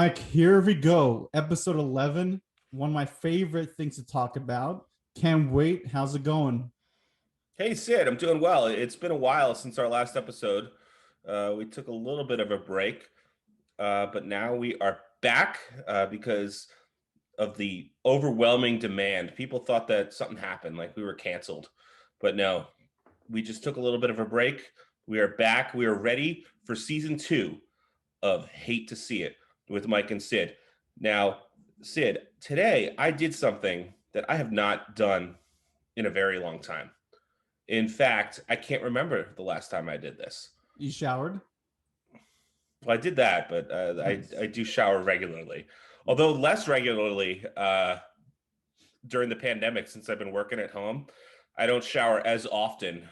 Mike, here we go. Episode 11. One of my favorite things to talk about. Can't wait. How's it going? Hey Sid, I'm doing well. It's been a while since our last episode. We took a little bit of a break, but now we are back because of the overwhelming demand. People thought that something happened, like we were canceled, but no, we just took a little bit of a break. We are back. We are ready for season two of Hate to See It with Mike and Sid. Now, Sid, today I did something that I have not done in a very long time. In fact, I can't remember the last time I did this. You showered? Well, I did that, but I do shower regularly, although less regularly during the pandemic since I've been working at home. I don't shower as often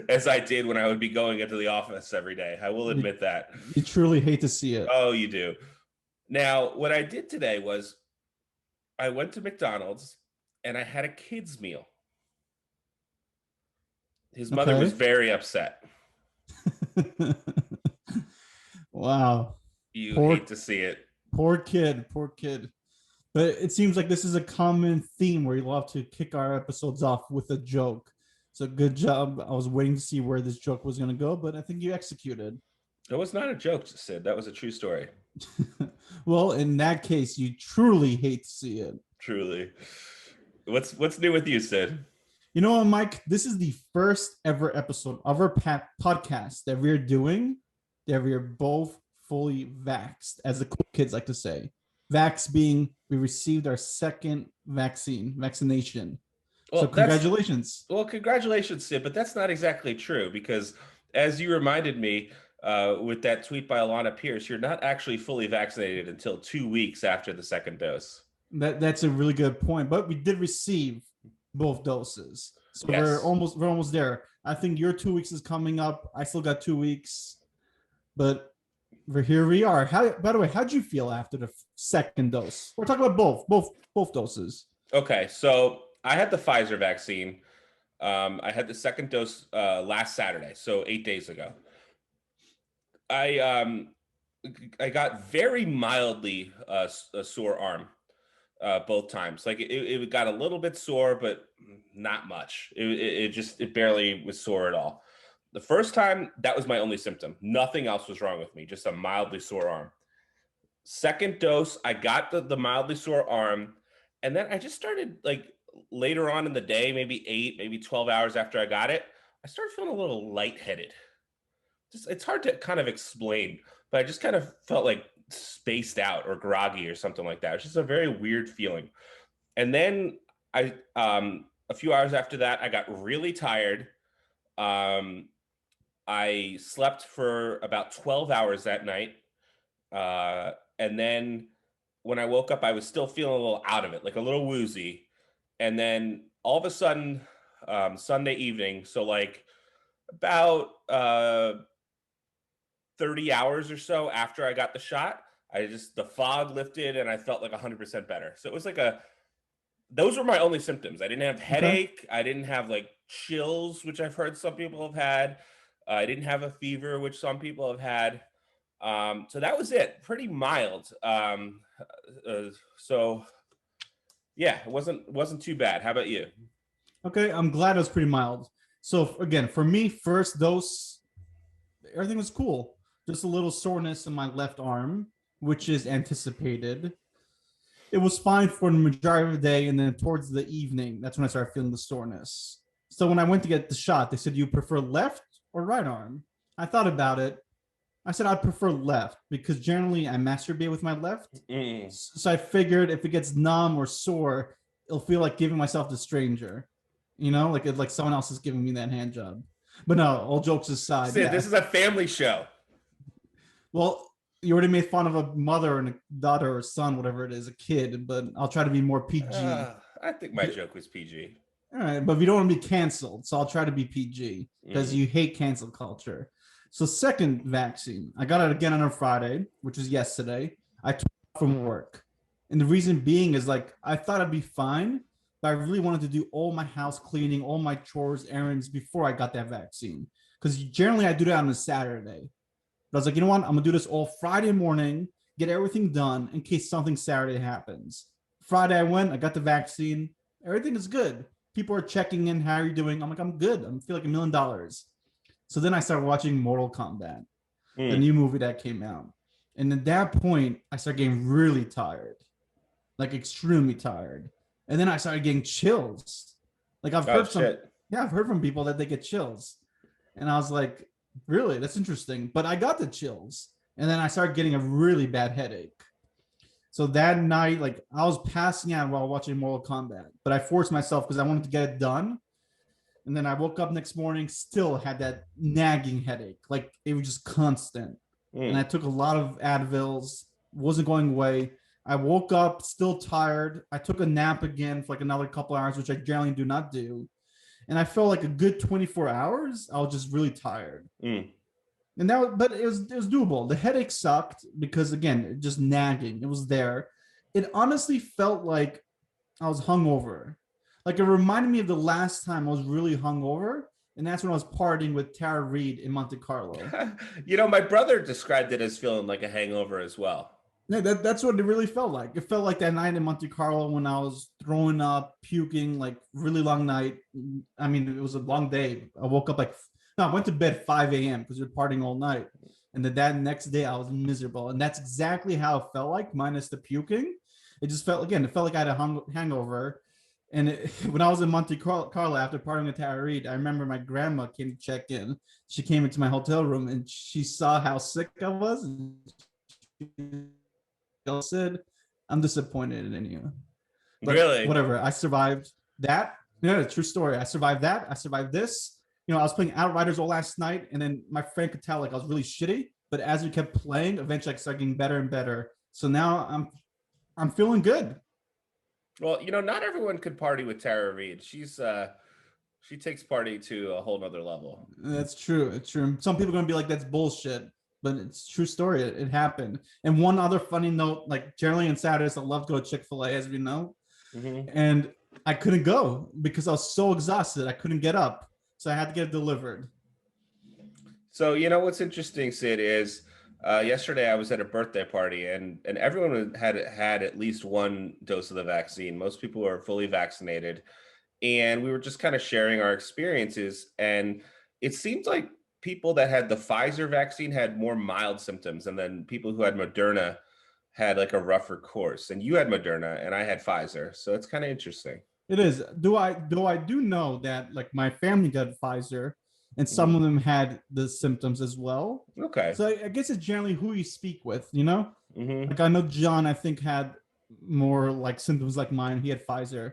as I did when I would be going into the office every day. I will admit that. You truly hate to see it. Oh, you do. Now, what I did today was I went to McDonald's and I had a kid's meal. His mother was very upset. Wow. You hate to see it. Poor kid. But it seems like this is a common theme where you love to kick our episodes off with a joke. So good job. I was waiting to see where this joke was going to go, but I think you executed. It was not a joke, Sid. That was a true story. Well, in that case, you truly hate to see it. Truly. What's new with you, Sid? You know what, Mike? This is the first ever episode of our podcast that we're doing that we're both fully vaxxed, as the cool kids like to say. Vax being we received our second vaccination. Well, so congratulations. Congratulations, Sid, but that's not exactly true because as you reminded me with that tweet by Alana Pierce, you're not actually fully vaccinated until 2 weeks after the second dose. That's a really good point, but we did receive both doses. So yes. we're almost there. I think your 2 weeks is coming up. I still got 2 weeks, but here we are. By the way, how'd you feel after the second dose? We're talking about both doses. Okay, so I had the Pfizer vaccine. I had the second dose last Saturday, so 8 days ago. I got very mildly a sore arm both times. Like it got a little bit sore, but not much. It barely was sore at all. The first time, that was my only symptom. Nothing else was wrong with me, just a mildly sore arm. Second dose, I got the mildly sore arm, and then I just started, like, later on in the day, maybe 8, maybe 12 hours after I got it, I started feeling a little lightheaded. It's hard to kind of explain, but I just kind of felt like spaced out or groggy or something like that. It's just a very weird feeling. And then a few hours after that, I got really tired. I slept for about 12 hours that night. And then when I woke up, I was still feeling a little out of it, like a little woozy. And then all of a sudden, Sunday evening, so like about 30 hours or so after I got the shot, the fog lifted and I felt like 100% better. So it was like those were my only symptoms. I didn't have headache. Okay. I didn't have like chills, which I've heard some people have had. I didn't have a fever, which some people have had. So that was it. Pretty mild. So yeah, it wasn't too bad. How about you? Okay, I'm glad it was pretty mild. So again, for me, first dose, everything was cool. Just a little soreness in my left arm, which is anticipated. It was fine for the majority of the day, and then towards the evening, that's when I started feeling the soreness. So when I went to get the shot, they said, you prefer left or right arm? I thought about it. I said I'd prefer left because generally I masturbate with my left. So I figured if it gets numb or sore, it'll feel like giving myself to stranger. You know, like someone else is giving me that hand job. But no, all jokes aside. Sid, this is a family show. Well, you already made fun of a mother and a daughter or son, whatever it is, a kid, but I'll try to be more PG. I think my joke was PG. All right, but we don't want to be canceled, so I'll try to be PG because you hate cancel culture. So second vaccine, I got it again on a Friday, which was yesterday. I took it from work. And the reason being is like, I thought I'd be fine, but I really wanted to do all my house cleaning, all my chores, errands before I got that vaccine. Because generally I do that on a Saturday. But I was like, you know what? I'm going to do this all Friday morning get everything done in case something Saturday happens. Friday I went, I got the vaccine. Everything is good. People are checking in. How are you doing? I'm like, I'm good. I feel like $1,000,000. So then I started watching Mortal Kombat, the new movie that came out. And at that point, I started getting really tired, like extremely tired. And then I started getting chills. Like I've heard I've heard from people that they get chills. And I was like, really? That's interesting. But I got the chills. And then I started getting a really bad headache. So that night, like I was passing out while watching Mortal Kombat, but I forced myself because I wanted to get it done. And then I woke up next morning, still had that nagging headache. Like it was just constant. And I took a lot of Advils, wasn't going away. I woke up still tired. I took a nap again for like another couple hours, which I generally do not do. And I felt like a good 24 hours. I was just really tired. And but it was doable. The headache sucked because again, just nagging. It was there. It honestly felt like I was hungover. Like it reminded me of the last time I was really hungover, and that's when I was partying with Tara Reid in Monte Carlo. My brother described it as feeling like a hangover as well. Yeah, that's what it really felt like. It felt like that night in Monte Carlo when I was throwing up, puking, like really long night. I mean, it was a long day. I woke up I went to bed 5 a.m. because we were partying all night. And then that next day I was miserable. And that's exactly how it felt like, minus the puking. It just felt, again, it felt like I had a hangover. And when I was in Monte Carlo after partying with Tara Reid, I remember my grandma came to check in. She came into my hotel room and she saw how sick I was. And she said, I'm disappointed in you. But really? Whatever. I survived that. Yeah, true story. I survived that. I survived this. I was playing Outriders all last night, and then my friend could tell like I was really shitty. But as we kept playing, eventually I started getting better and better. So now I'm feeling good. Well, not everyone could party with Tara Reid. She takes party to a whole nother level. That's true. It's true. Some people are gonna be like, that's bullshit. But it's a true story. It happened. And one other funny note, like generally on Saturdays, I love to go to Chick-fil-A, as we know. And I couldn't go because I was so exhausted. I couldn't get up. So I had to get it delivered. So, what's interesting, Sid, is yesterday I was at a birthday party and everyone had at least one dose of the vaccine. Most people were fully vaccinated. And we were just kind of sharing our experiences. And it seemed like people that had the Pfizer vaccine had more mild symptoms. And then people who had Moderna had like a rougher course. And you had Moderna and I had Pfizer. So it's kind of interesting. It is. I do know that like my family got Pfizer, and some of them had the symptoms as well. Okay. So I guess it's generally who you speak with, Like I know John, I think had more like symptoms like mine. He had Pfizer,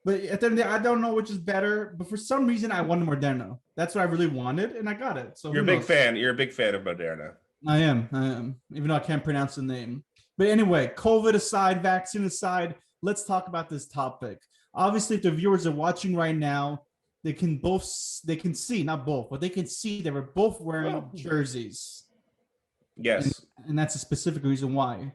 but at the end of the day, I don't know which is better. But for some reason, I wanted Moderna. That's what I really wanted, and I got it. So you're a big fan. You're a big fan of Moderna. I am, even though I can't pronounce the name. But anyway, COVID aside, vaccine aside, let's talk about this topic. Obviously, if the viewers are watching right now, they can see, not both, but they can see that we're both wearing jerseys. Yes. And that's a specific reason why.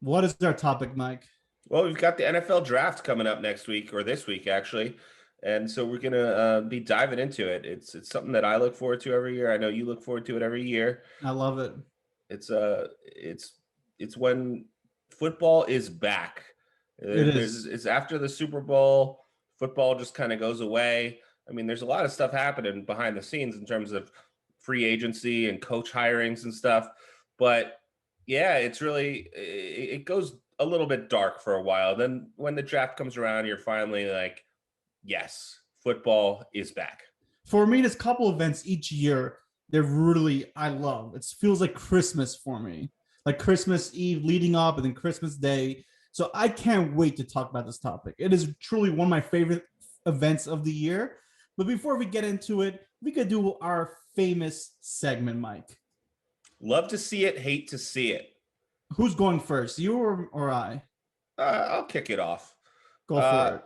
What is our topic, Mike? Well, we've got the NFL draft coming up next week, or this week, actually. And so we're going to be diving into it. It's something that I look forward to every year. I know you look forward to it every year. I love it. It's when football is back. It's after the Super Bowl. Football just kind of goes away. I mean, there's a lot of stuff happening behind the scenes in terms of free agency and coach hirings and stuff. But yeah, it's really, it goes a little bit dark for a while. Then when the draft comes around, you're finally like, yes, football is back. For me, there's a couple events each year that really I love. It feels like Christmas for me, like Christmas Eve leading up and then Christmas Day. So I can't wait to talk about this topic. It is truly one of my favorite events of the year. But before we get into it, we could do our famous segment, Mike. Love to see it, hate to see it. Who's going first, you or I? I'll kick it off. Go for it.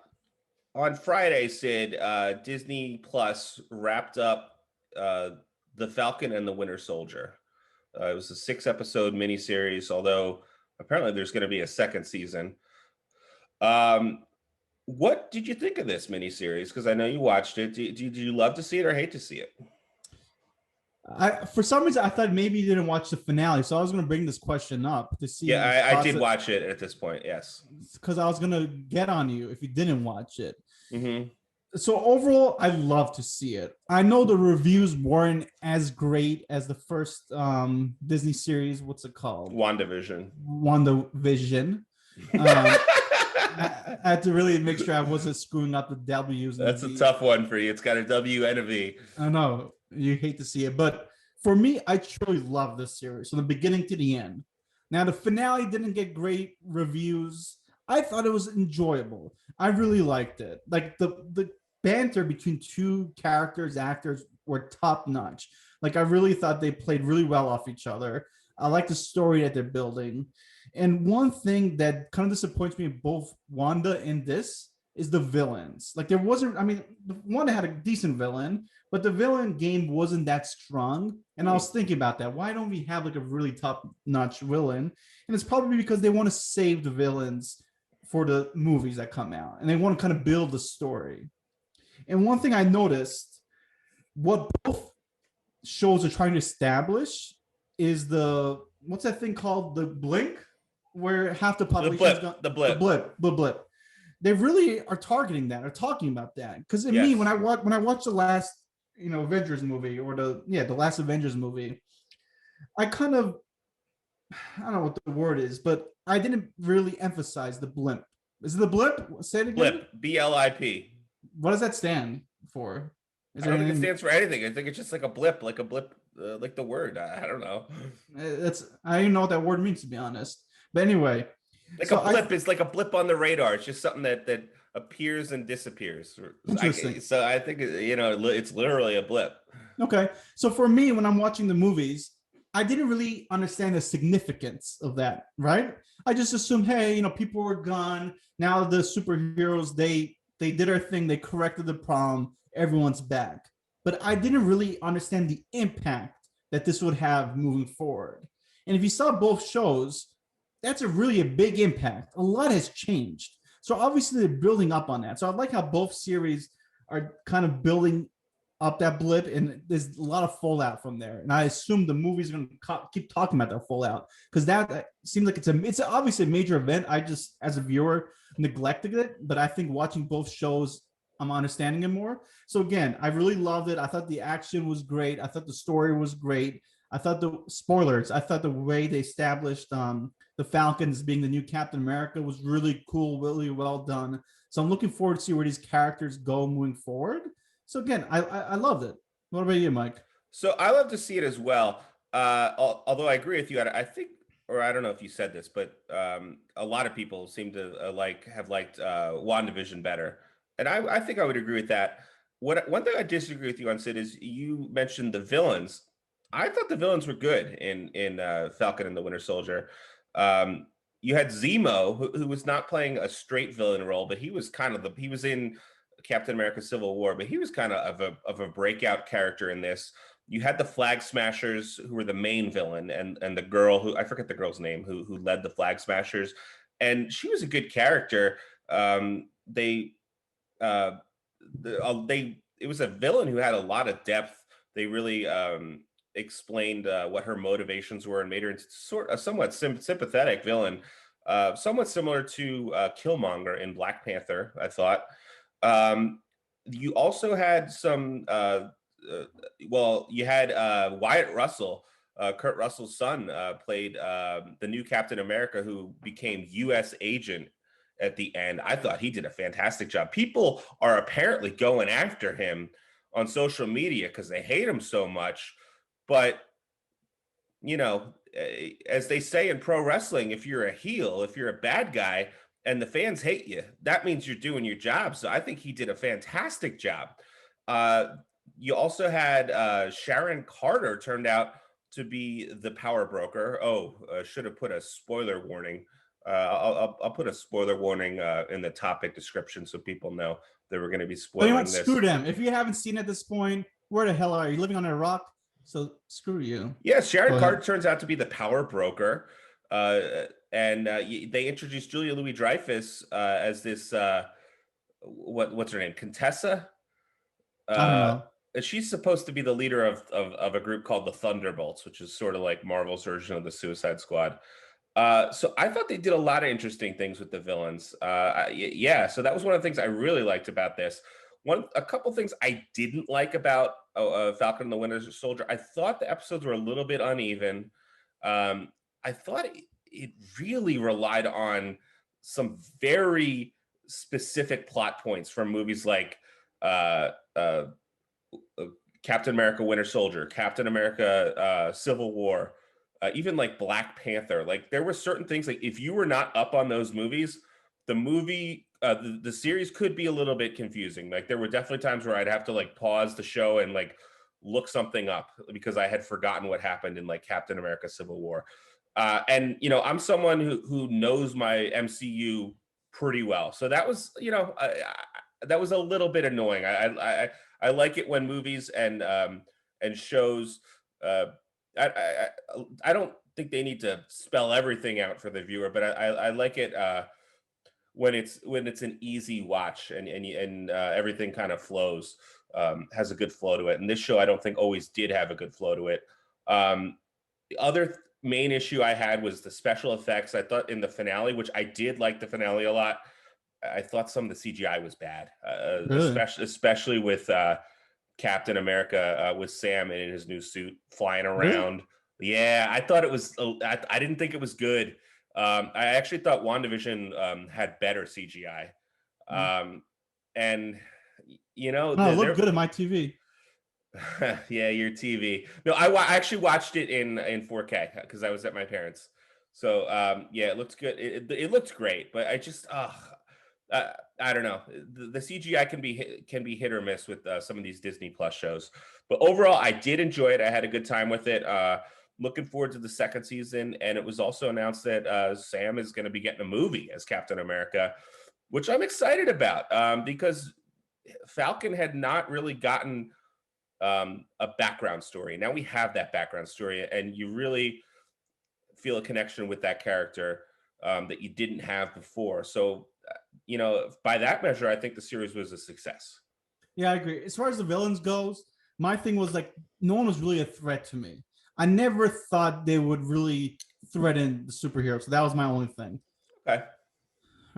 On Friday, Sid, Disney Plus wrapped up The Falcon and the Winter Soldier. It was a 6-episode miniseries, although apparently there's going to be a second season. What did you think of this miniseries? Because I know you watched it. Did you love to see it or hate to see it? For some reason I thought maybe you didn't watch the finale, so I was going to bring this question up to see your Yeah, I thoughts did watch it at this point. Yes. because I was going to get on you if you didn't watch it. Mm-hmm. So overall, I love to see it. I know the reviews weren't as great as the first Disney series. What's it called? WandaVision. WandaVision. Um, I had to really make sure I wasn't screwing up the W's and the That's a V's. tough one for you. It's got a W and a V. I know you hate to see it, but for me, I truly love this series from the beginning to the end. Now, the finale didn't get great reviews. I thought it was enjoyable. I really liked it. Like the banter between two characters, actors were top notch. Like I really thought they played really well off each other. I like the story that they're building. And one thing that kind of disappoints me in both Wanda and this is the villains. Like there wasn't, I mean, Wanda had a decent villain, but the villain game wasn't that strong. And I was thinking about that. Why don't we have like a really top notch villain? And it's probably because they want to save the villains for the movies that come out and they want to kind of build the story. And one thing I noticed, what both shows are trying to establish is the what's that thing called, the blink, where half the population is gone. The blip. The blip. They really are targeting that, or talking about that. Because in Yes. me, when I watched the last, Avengers movie, or the last Avengers movie, I kind of, I don't know what the word is, but I didn't really emphasize the blimp. Is it the blip? Say it again. Blip. BLIP. What does that stand for? Is I there don't think it anything? stands for anything. I think it's just like a blip, like the word. I don't know. I don't know what that word means, to be honest. But anyway, Like so a blip is like a blip on the radar. It's just something that appears and disappears. Interesting. So I think it's literally a blip. Okay. So for me, when I'm watching the movies, I didn't really understand the significance of that, right? I just assumed, hey, people were gone. Now the superheroes, they did their thing, they corrected the problem, everyone's back. But I didn't really understand the impact that this would have moving forward. And if you saw both shows, that's a big impact. A lot has changed. So obviously they're building up on that. So I like how both series are kind of building up that blip, and there's a lot of fallout from there. And I assume the movie's going to keep talking about that fallout, because that seems like it's obviously a major event. I just, as a viewer, neglected it, but I think watching both shows, I'm understanding it more. So again, I really loved it. I thought the action was great. I thought the story was great. I thought I thought the way they established the Falcons being the new Captain America was really cool, really well done. So I'm looking forward to see where these characters go moving forward. So again, I loved it. What about you, Mike? So I love to see it as well. Although I agree with you, I think, or I don't know if you said this, but a lot of people seem to have liked WandaVision better, and I think I would agree with that. One thing I disagree with you on, Sid, is you mentioned the villains. I thought the villains were good in Falcon and the Winter Soldier. You had Zemo, who was not playing a straight villain role, but he was kind of he was in Captain America: Civil War, but he was kind of a breakout character in this. You had the Flag Smashers, who were the main villain, and the girl, who I forget the girl's name, who led the Flag Smashers, and she was a good character. They it was a villain who had a lot of depth. They really explained what her motivations were and made her into a somewhat sympathetic villain, somewhat similar to Killmonger in Black Panther, I thought. You also had some you had Wyatt Russell, Kurt Russell's son, played the new Captain America, who became U.S. agent at the end. I thought he did a fantastic job. People are apparently going after him on social media because they hate him so much. But, as they say in pro wrestling, if you're a heel, if you're a bad guy, and the fans hate you, that means you're doing your job. So I think he did a fantastic job. You also had Sharon Carter turned out to be the power broker. Should have put a spoiler warning. I'll put a spoiler warning in the topic description so people know that we're going to be spoiling this. Screw them. If you haven't seen it at this point, where the hell are you? Living on a rock? So screw you. Yeah, Sharon Carter turns out to be the power broker. And they introduced Julia Louis-Dreyfus as this, what's her name? Contessa? I don't know. she's supposed to be the leader of a group called the Thunderbolts, which is sort of like Marvel's version of the Suicide Squad. So I thought they did a lot of interesting things with the villains. Yeah, so that was one of the things I really liked about this. A couple things I didn't like about Falcon and the Winter Soldier. I thought the episodes were a little bit uneven. I thought it really relied on some very specific plot points from movies like uh, uh, Captain America Winter Soldier, Captain America Civil War, even like Black Panther. Like there were certain things like if you were not up on those movies, the series could be a little bit confusing. Like there were definitely times where I'd have to like pause the show and like look something up because I had forgotten what happened in like Captain America Civil War. And I'm someone who knows my MCU pretty well, so that was that was a little bit annoying. I like it when movies and shows. I don't think they need to spell everything out for the viewer, but I like it when it's an easy watch and everything kind of flows, has a good flow to it. And this show I don't think always did have a good flow to it. The other main issue I had was the special effects. I thought in the finale, which I did like the finale a lot, I thought some of the CGI was bad, Really? especially with Captain America with Sam in his new suit flying Really? around. Yeah, I thought it was. I didn't think it was good. I actually thought WandaVision had better CGI, and No, it looked they're good at my TV. yeah, your TV. No, I actually watched it in 4K because I was at my parents'. So yeah, it looked good. It looked great, but I don't know. The CGI can be hit or miss with some of these Disney Plus shows. But overall, I did enjoy it. I had a good time with it. Looking forward to the second season, and it was also announced that Sam is going to be getting a movie as Captain America, which I'm excited about because Falcon had not really gotten a background story. Now we have that background story, and you really feel a connection with that character that you didn't have before. So, by that measure, I think the series was a success. Yeah, I agree. As far as the villains goes, my thing was like no one was really a threat to me. I never thought they would really threaten the superhero. So that was my only thing. Okay.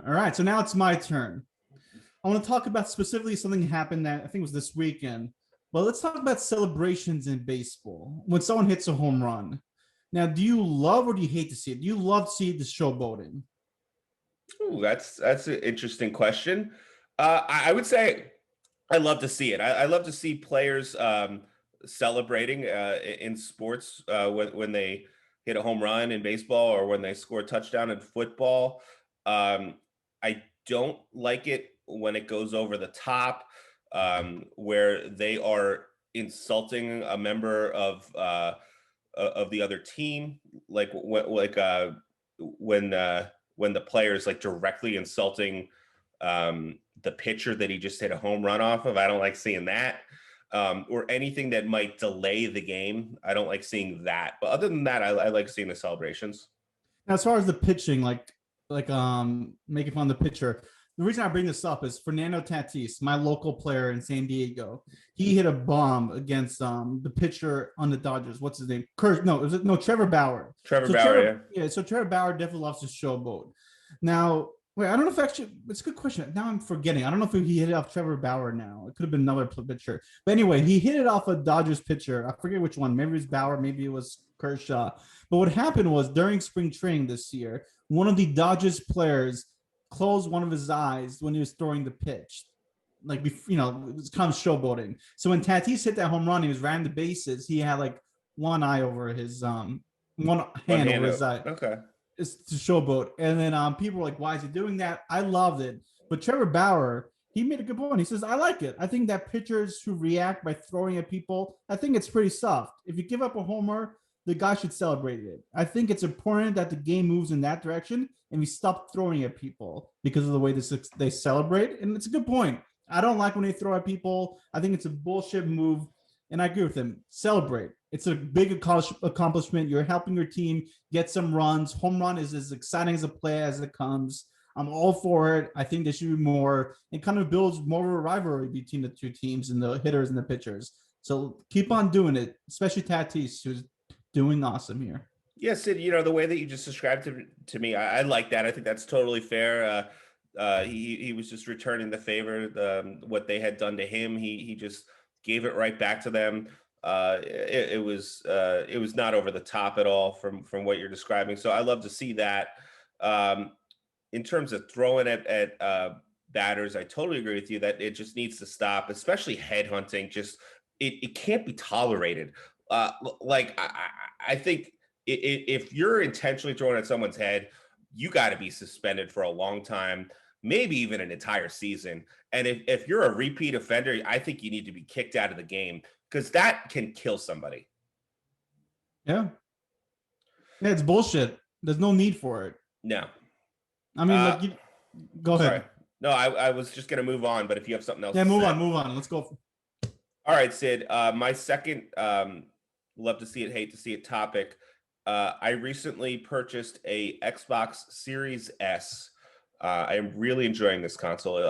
All right. So now it's my turn. I want to talk about specifically something happened that I think was this weekend. But let's talk about celebrations in baseball when someone hits a home run. Now, do you love or do you hate to see it? Do you love to see the showboating? Ooh, that's an interesting question. I would say I love to see it. I love to see players celebrating in sports when they hit a home run in baseball or when they score a touchdown in football. I don't like it when it goes over the top, where they are insulting a member of the other team, like when the player is like directly insulting the pitcher that he just hit a home run off of. I don't like seeing that. Or anything that might delay the game. I don't like seeing that. But other than that, I like seeing the celebrations. Now, as far as the pitching, making fun of the pitcher, the reason I bring this up is Fernando Tatis, my local player in San Diego. He hit a bomb against the pitcher on the Dodgers. What's his name? Trevor Bauer. Trevor So Bauer, yeah. yeah, so Trevor Bauer definitely loves to showboat. Now, wait, I don't know if actually it's a good question. Now I'm forgetting. I don't know if he hit it off Trevor Bauer now. It could have been another pitcher. But anyway, he hit it off a Dodgers pitcher. I forget which one. Maybe it was Bauer, maybe it was Kershaw. But what happened was during spring training this year, one of the Dodgers players closed one of his eyes when he was throwing the pitch. Like, it was kind of showboating. So when Tatis hit that home run, he was ran the bases. He had like one eye over his one hand over his eye. Okay. It's to showboat. And then people were like, why is he doing that? I loved it. But Trevor Bauer, he made a good point. He says, I like it. I think that pitchers who react by throwing at people, I think it's pretty soft. If you give up a homer, the guy should celebrate it. I think it's important that the game moves in that direction and we stop throwing at people because of the way they celebrate. And it's a good point. I don't like when they throw at people. I think it's a bullshit move. And I agree with him. Celebrate. It's a big accomplishment. You're helping your team get some runs. Home run is as exciting as a play as it comes. I'm all for it. I think there should be more. It kind of builds more of a rivalry between the two teams and the hitters and the pitchers. So keep on doing it, especially Tatis, who's doing awesome here. Yeah, Sid, the way that you just described to me, I like that. I think that's totally fair. He was just returning the favor. What they had done to him, he just gave it right back to them. It was not over the top at all from what you're describing. So I love to see that. Um, in terms of throwing at batters, I totally agree with you that it just needs to stop, especially headhunting. Just it can't be tolerated. Like I think if you're intentionally throwing at someone's head, you got to be suspended for a long time, maybe even an entire season. And if you're a repeat offender, I think you need to be kicked out of the game because that can kill somebody. Yeah. Yeah, it's bullshit. There's no need for it. No. I mean, like, go Sorry. ahead. No, I was just going to move on, but if you have something else Yeah, to move say. on. Let's go. All right, Sid. My second love to see it, hate to see it topic. I recently purchased a Xbox Series S. I am really enjoying this console.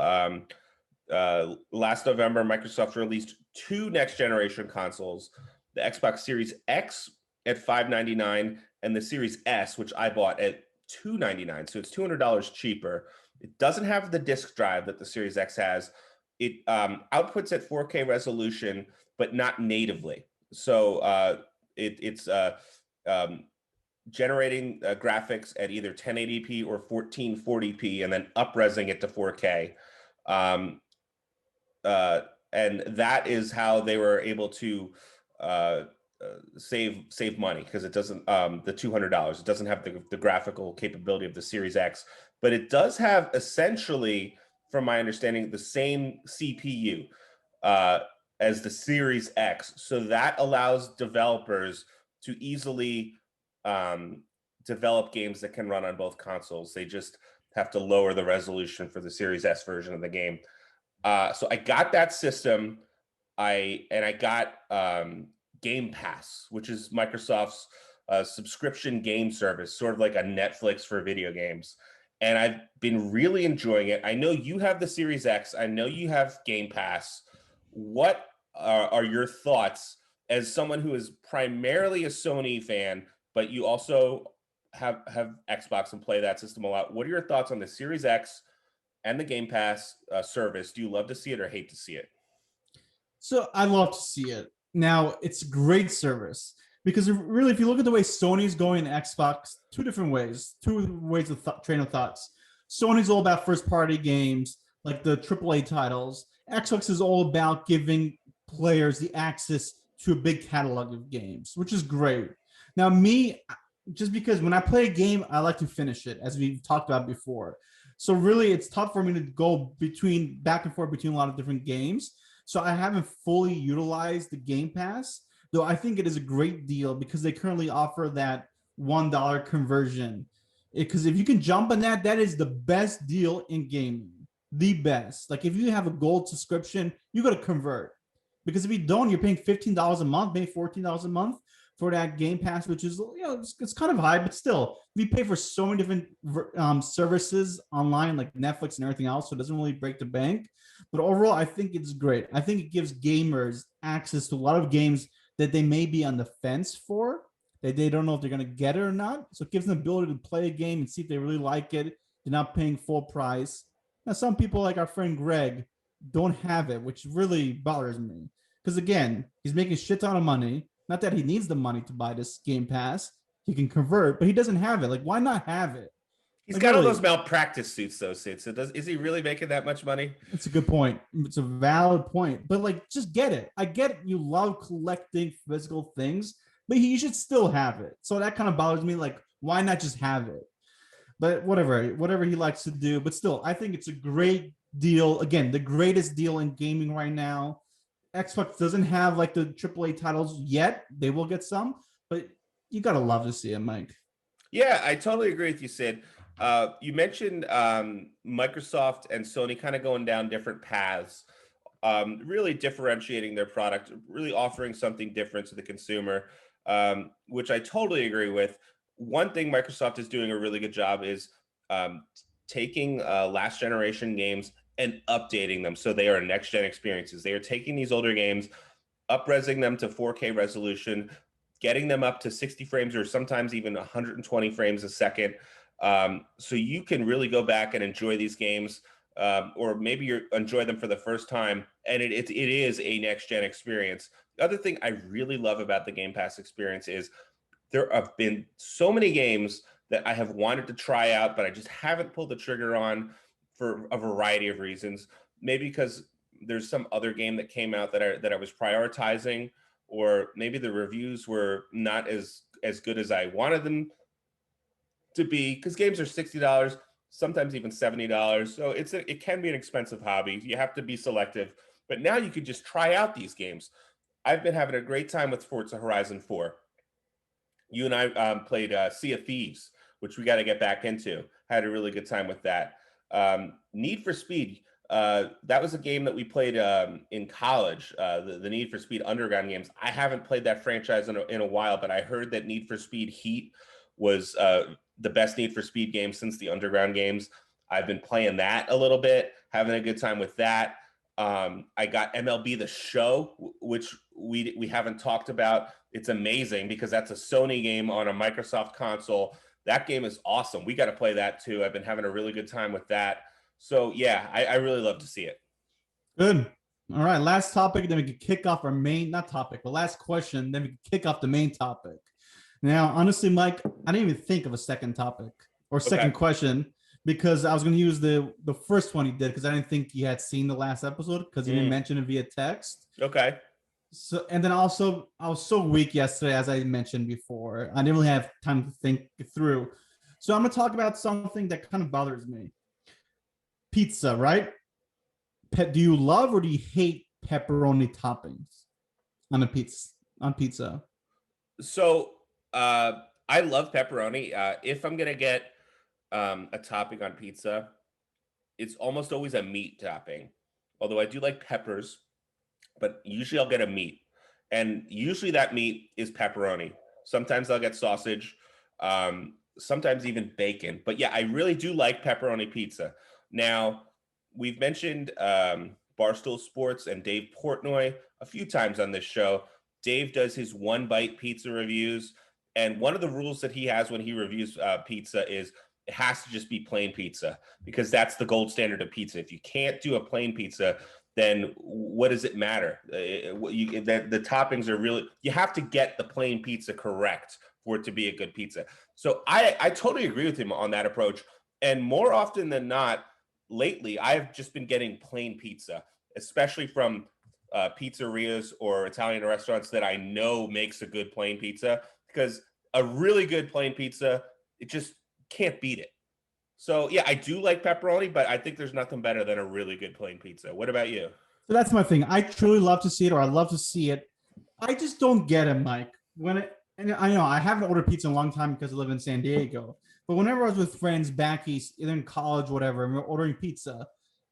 Last November, Microsoft released two next generation consoles: the Xbox Series X at $599 and the Series S, which I bought at $299. So it's $200 cheaper. It doesn't have the disk drive that the Series X has. It outputs at 4K resolution, but not natively. So it's generating graphics at either 1080p or 1440p, and then upresing it to 4K. And that is how they were able to save money, because it doesn't the $200. It doesn't have the graphical capability of the Series X, but it does have essentially, from my understanding, the same CPU as the Series X. So that allows developers to easily develop games that can run on both consoles. They just have to lower the resolution for the Series S version of the game. So I got that system. I got Gamepass, which is Microsoft's subscription game service, sort of like a Netflix for video games. And I've been really enjoying it. I know you have the Series X. I know you have Game Pass. What are your thoughts as someone who is primarily a Sony fan, but you also have Xbox and play that system a lot? What are your thoughts on the Series X and the Game Pass service? Do you love to see it or hate to see it? So I love to see it. Now, it's a great service because really, if you look at the way Sony's going to Xbox, two ways of train of thoughts. Sony's all about first party games, like the AAA titles. Xbox is all about giving players the access to a big catalog of games, which is great. Now, me, just because when I play a game, I like to finish it, as we've talked about before. So really, it's tough for me to go back and forth between a lot of different games. So I haven't fully utilized the Game Pass, though I think it is a great deal because they currently offer that $1 conversion. Because if you can jump on that, that is the best deal in gaming. The best. Like if you have a gold subscription, you got to convert. Because if you don't, you're paying $15 a month, maybe $14 a month for that Game Pass, which is, it's kind of high, but still, we pay for so many different services online, like Netflix and everything else, so it doesn't really break the bank. But overall, I think it's great. I think it gives gamers access to a lot of games that they may be on the fence for, that they don't know if they're going to get it or not. So it gives them the ability to play a game and see if they really like it. They're not paying full price. Now, some people like our friend Greg don't have it, which really bothers me. Because again, he's making a shit ton of money. Not that he needs the money to buy this Game Pass. He can convert, but he doesn't have it. Like, why not have it? He's Like, got really, all those malpractice suits, though, Sid. So is he really making that much money? it's a good point. It's a valid point. But like, just get it. I get it. You love collecting physical things, but you should still have it. So that kind of bothers me. Like, why not just have it? But whatever he likes to do. But still, I think it's a great deal. Again, the greatest deal in gaming right now. Xbox doesn't have like the AAA titles yet. They will get some, but you gotta love to see it, Mike. Yeah, I totally agree with you, Sid. You mentioned Microsoft and Sony kind of going down different paths, really differentiating their product, really offering something different to the consumer, which I totally agree with. One thing Microsoft is doing a really good job is taking last generation games and updating them so they are next gen experiences. They are taking these older games up-resing them to 4K resolution, getting them up to 60 frames or sometimes even 120 frames a second. So you can really go back and enjoy these games, or maybe you enjoy them for the first time, and it is a next-gen experience. The other thing I really love about the Game Pass experience is there have been so many games that I have wanted to try out, but I just haven't pulled the trigger on for a variety of reasons. Maybe because there's some other game that came out that I was prioritizing, or maybe the reviews were not as good as I wanted them to be. Because games are $60, sometimes even $70, so it can be an expensive hobby. You have to be selective. But now you can just try out these games. I've been having a great time with Forza Horizon 4. You and I played Sea of Thieves, which we got to get back into. Had a really good time with that. Need for Speed. That was a game that we played in college, the Need for Speed Underground games. I haven't played that franchise in a while, but I heard that Need for Speed Heat was the best Need for Speed game since the Underground games. I've been playing that a little bit, having a good time with that. I got MLB The Show, which we haven't talked about. It's amazing because that's a Sony game on a Microsoft console. That game is awesome. We got to play that too. I've been having a really good time with that. So yeah, I really love to see it. Good. All right, last topic, then we can kick off our main, not topic, but last question, then we can kick off the main topic. Now, honestly, Mike, I didn't even think of a second topic or second question, because I was going to use the first one he did, because I didn't think you had seen the last episode, because he didn't mention it via text. Okay. So, and then also, I was so weak yesterday, as I mentioned before. I didn't really have time to think through. So I'm going to talk about something that kind of bothers me. Pizza, right? Do you love or do you hate pepperoni toppings on a pizza? So I love pepperoni. If I'm gonna get a topping on pizza, it's almost always a meat topping. Although I do like peppers, but usually I'll get a meat, and usually that meat is pepperoni. Sometimes I'll get sausage, sometimes even bacon. But yeah, I really do like pepperoni pizza. Now, we've mentioned Barstool Sports and Dave Portnoy a few times on this show. Dave does his one bite pizza reviews, and one of the rules that he has when he reviews pizza is it has to just be plain pizza, because that's the gold standard of pizza. If you can't do a plain pizza, then what does it matter? The toppings are really, you have to get the plain pizza correct for it to be a good pizza. So I totally agree with him on that approach. And more often than not, lately, I've just been getting plain pizza, especially from pizzerias or Italian restaurants that I know makes a good plain pizza, because a really good plain pizza, it just can't beat it. So yeah, I do like pepperoni, but I think there's nothing better than a really good plain pizza. What about you? So that's my thing. I truly love to see it, or I love to see it. I just don't get it, Mike. And I know I haven't ordered pizza in a long time because I live in San Diego. But whenever I was with friends back east, either in college, whatever, and we're ordering pizza,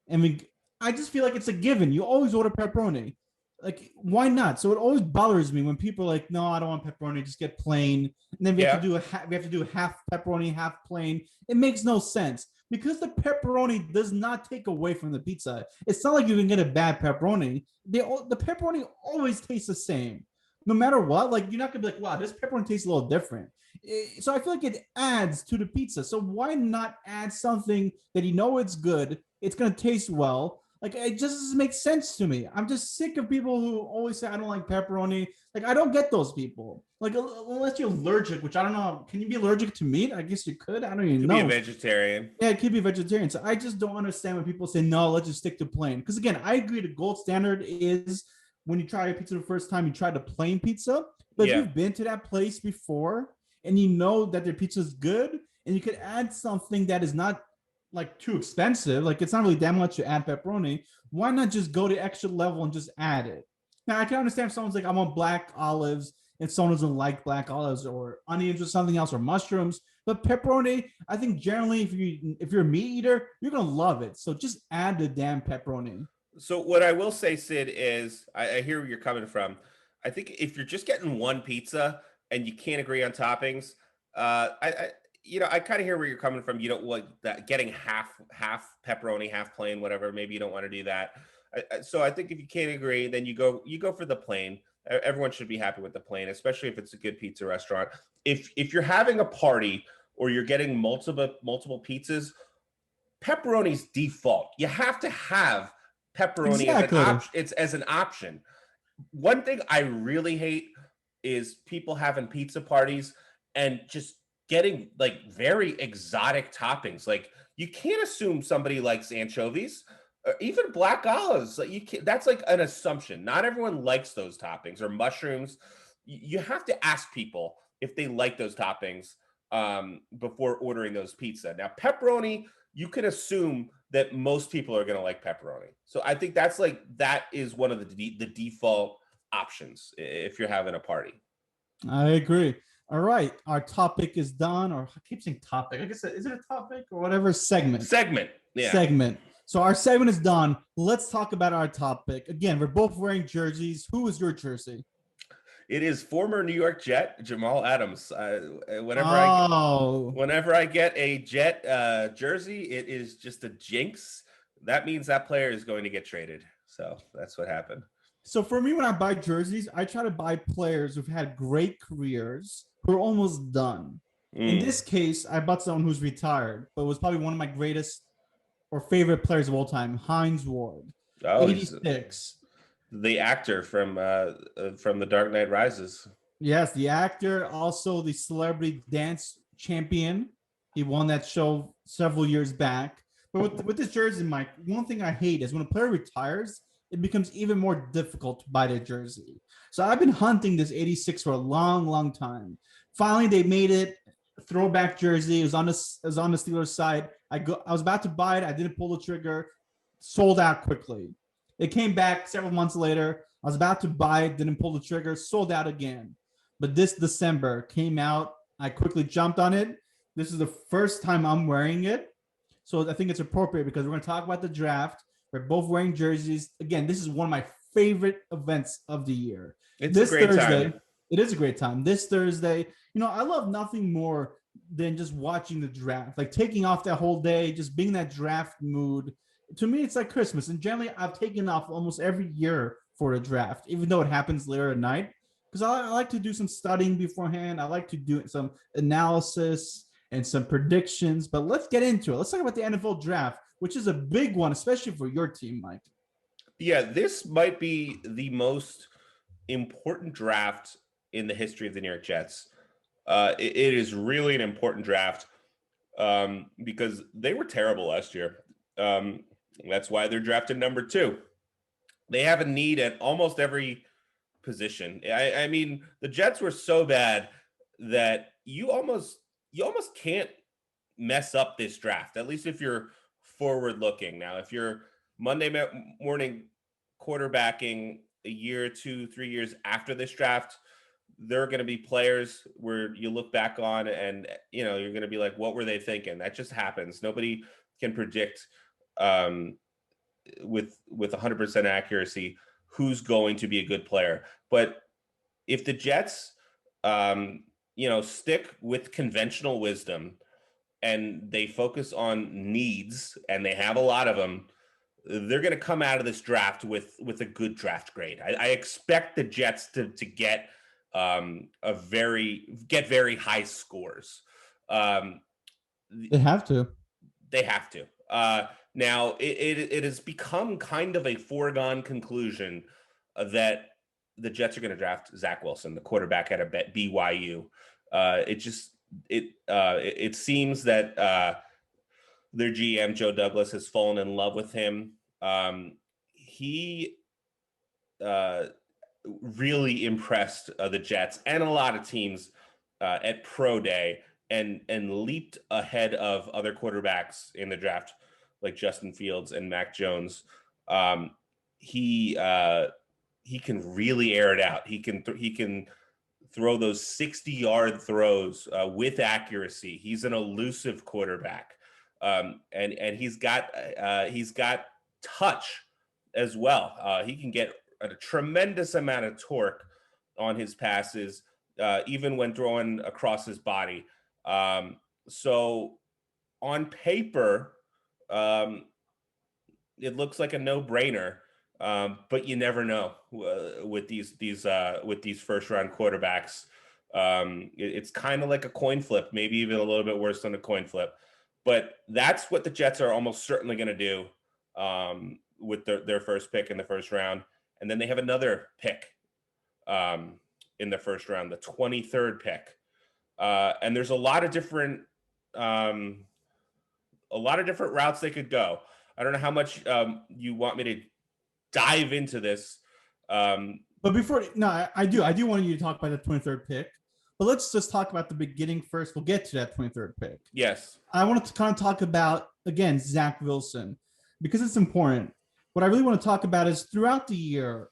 and I just feel like it's a given. You always order pepperoni. Like, why not? So it always bothers me when people are like, "No, I don't want pepperoni. Just get plain." And then we have to do half pepperoni, half plain. It makes no sense, because the pepperoni does not take away from the pizza. It's not like you can get a bad pepperoni. The pepperoni always tastes the same, no matter what. Like, you're not gonna be like, "Wow, this pepperoni tastes a little different." So I feel like it adds to the pizza. So why not add something that you know it's good, it's gonna taste well? Like, it just doesn't make sense to me. I'm just sick of people who always say I don't like pepperoni. Like, I don't get those people. Like, unless you're allergic, which I don't know. Can you be allergic to meat? I guess you could. I don't even know. Be a vegetarian. Yeah, it could be a vegetarian. So I just don't understand when people say, no, let's just stick to plain. Because again, I agree the gold standard is when you try a pizza the first time, you try the plain pizza. But if you've been to that place before and you know that their pizza is good, and you could add something that is not like too expensive, like it's not really that much to add pepperoni, why not just go the extra level and just add it? Now, I can understand if someone's like, I want black olives, and someone doesn't like black olives or onions or something else, or mushrooms. But pepperoni, I think generally, if you're a meat eater, you're gonna love it. So just add the damn pepperoni. So what I will say, Sid, is I hear where you're coming from. I think if you're just getting one pizza and you can't agree on toppings, I kind of hear where you're coming from. You don't like that getting half pepperoni, half plain, whatever. Maybe you don't want to do that. So I think if you can't agree, then you go for the plain. Everyone should be happy with the plain, especially if it's a good pizza restaurant. If you're having a party or you're getting multiple pizzas, pepperoni's default. You have to have pepperoni as an Exactly. option. It's as an option. One thing I really hate is people having pizza parties and just getting like very exotic toppings. Like you can't assume somebody likes anchovies, or even black olives. Like you can't, that's like an assumption. Not everyone likes those toppings or mushrooms. You have to ask people if they like those toppings before ordering those pizza. Now, pepperoni, you can assume that most people are going to like pepperoni. So I think that is one of the default options if you're having a party. I agree. All right, our topic is done, or I keep saying topic. I guess is it a topic or whatever segment? Segment. Yeah. Segment. So our segment is done. Let's talk about our topic. Again, we're both wearing jerseys. Who is your jersey? It is former New York Jet Jamal Adams. Oh, Whenever I get a Jet jersey, it is just a jinx. That means that player is going to get traded. So that's what happened. so for me, when I buy jerseys, I try to buy players who've had great careers who are almost done. In Mm. this case, I bought someone who's retired, but was probably one of my greatest or favorite players of all time, Hines Ward, Oh, he's 86. the actor from The Dark Knight Rises. Yes, the actor, also the celebrity dance champion. He won that show several years back. But with this jersey, Mike, one thing I hate is when a player retires, it becomes even more difficult to buy their jersey. So I've been hunting this 86 for a long, long time. Finally, they made it. Throwback jersey. It was on the Steelers side. I was about to buy it. I didn't pull the trigger. Sold out quickly. It came back several months later. I was about to buy it, didn't pull the trigger, sold out again. But this December came out. I quickly jumped on it. This is the first time I'm wearing it. So I think it's appropriate because we're going to talk about the draft. We're both wearing jerseys. Again, this is one of my favorite events of the year. It's a This great Thursday, time. it is a great time. This Thursday, I love nothing more than just watching the draft, like taking off that whole day, just being in that draft mood. To me, it's like Christmas. And generally, I've taken off almost every year for a draft, even though it happens later at night. Because I like to do some studying beforehand. I like to do some analysis and some predictions. But let's get into it. Let's talk about the NFL draft, which is a big one, especially for your team, Mike. Yeah, this might be the most important draft in the history of the New York Jets. It is really an important draft because they were terrible last year. That's why they're drafted number 2. They have a need at almost every position. I mean, the Jets were so bad that you almost can't mess up this draft. At least if you're forward looking. Now, if you're Monday morning quarterbacking a year, 2, 3 years after this draft, there are going to be players where you look back on and you're going to be like, what were they thinking? That just happens. Nobody can predict with 100% accuracy who's going to be a good player. But if the Jets stick with conventional wisdom and they focus on needs, and they have a lot of them, they're going to come out of this draft with a good draft grade. I expect the Jets to get very high scores. They have to. They have to. Now, it has become kind of a foregone conclusion that the Jets are going to draft Zach Wilson, the quarterback out of BYU. It seems that their GM, Joe Douglas, has fallen in love with him. He really impressed the Jets and a lot of teams at Pro Day and leaped ahead of other quarterbacks in the draft like Justin Fields and Mac Jones. He can really air it out. He can throw those 60-yard throws with accuracy. He's an elusive quarterback, and he's got touch as well. He can get a tremendous amount of torque on his passes, even when throwing across his body. So on paper, it looks like a no-brainer But you never know with these first round quarterbacks. It's kind of like a coin flip, maybe even a little bit worse than a coin flip. But that's what the Jets are almost certainly going to do with their first pick in the first round, and then they have another pick in the first round, the 23rd pick, and there's a lot of different routes they could go. I don't know how much you want me to dive into this. But before, no, I do want you to talk about the 23rd pick. But let's just talk about the beginning first. We'll get to that 23rd pick. Yes. I wanted to kind of talk about, again, Zach Wilson, because it's important. What I really want to talk about is throughout the year,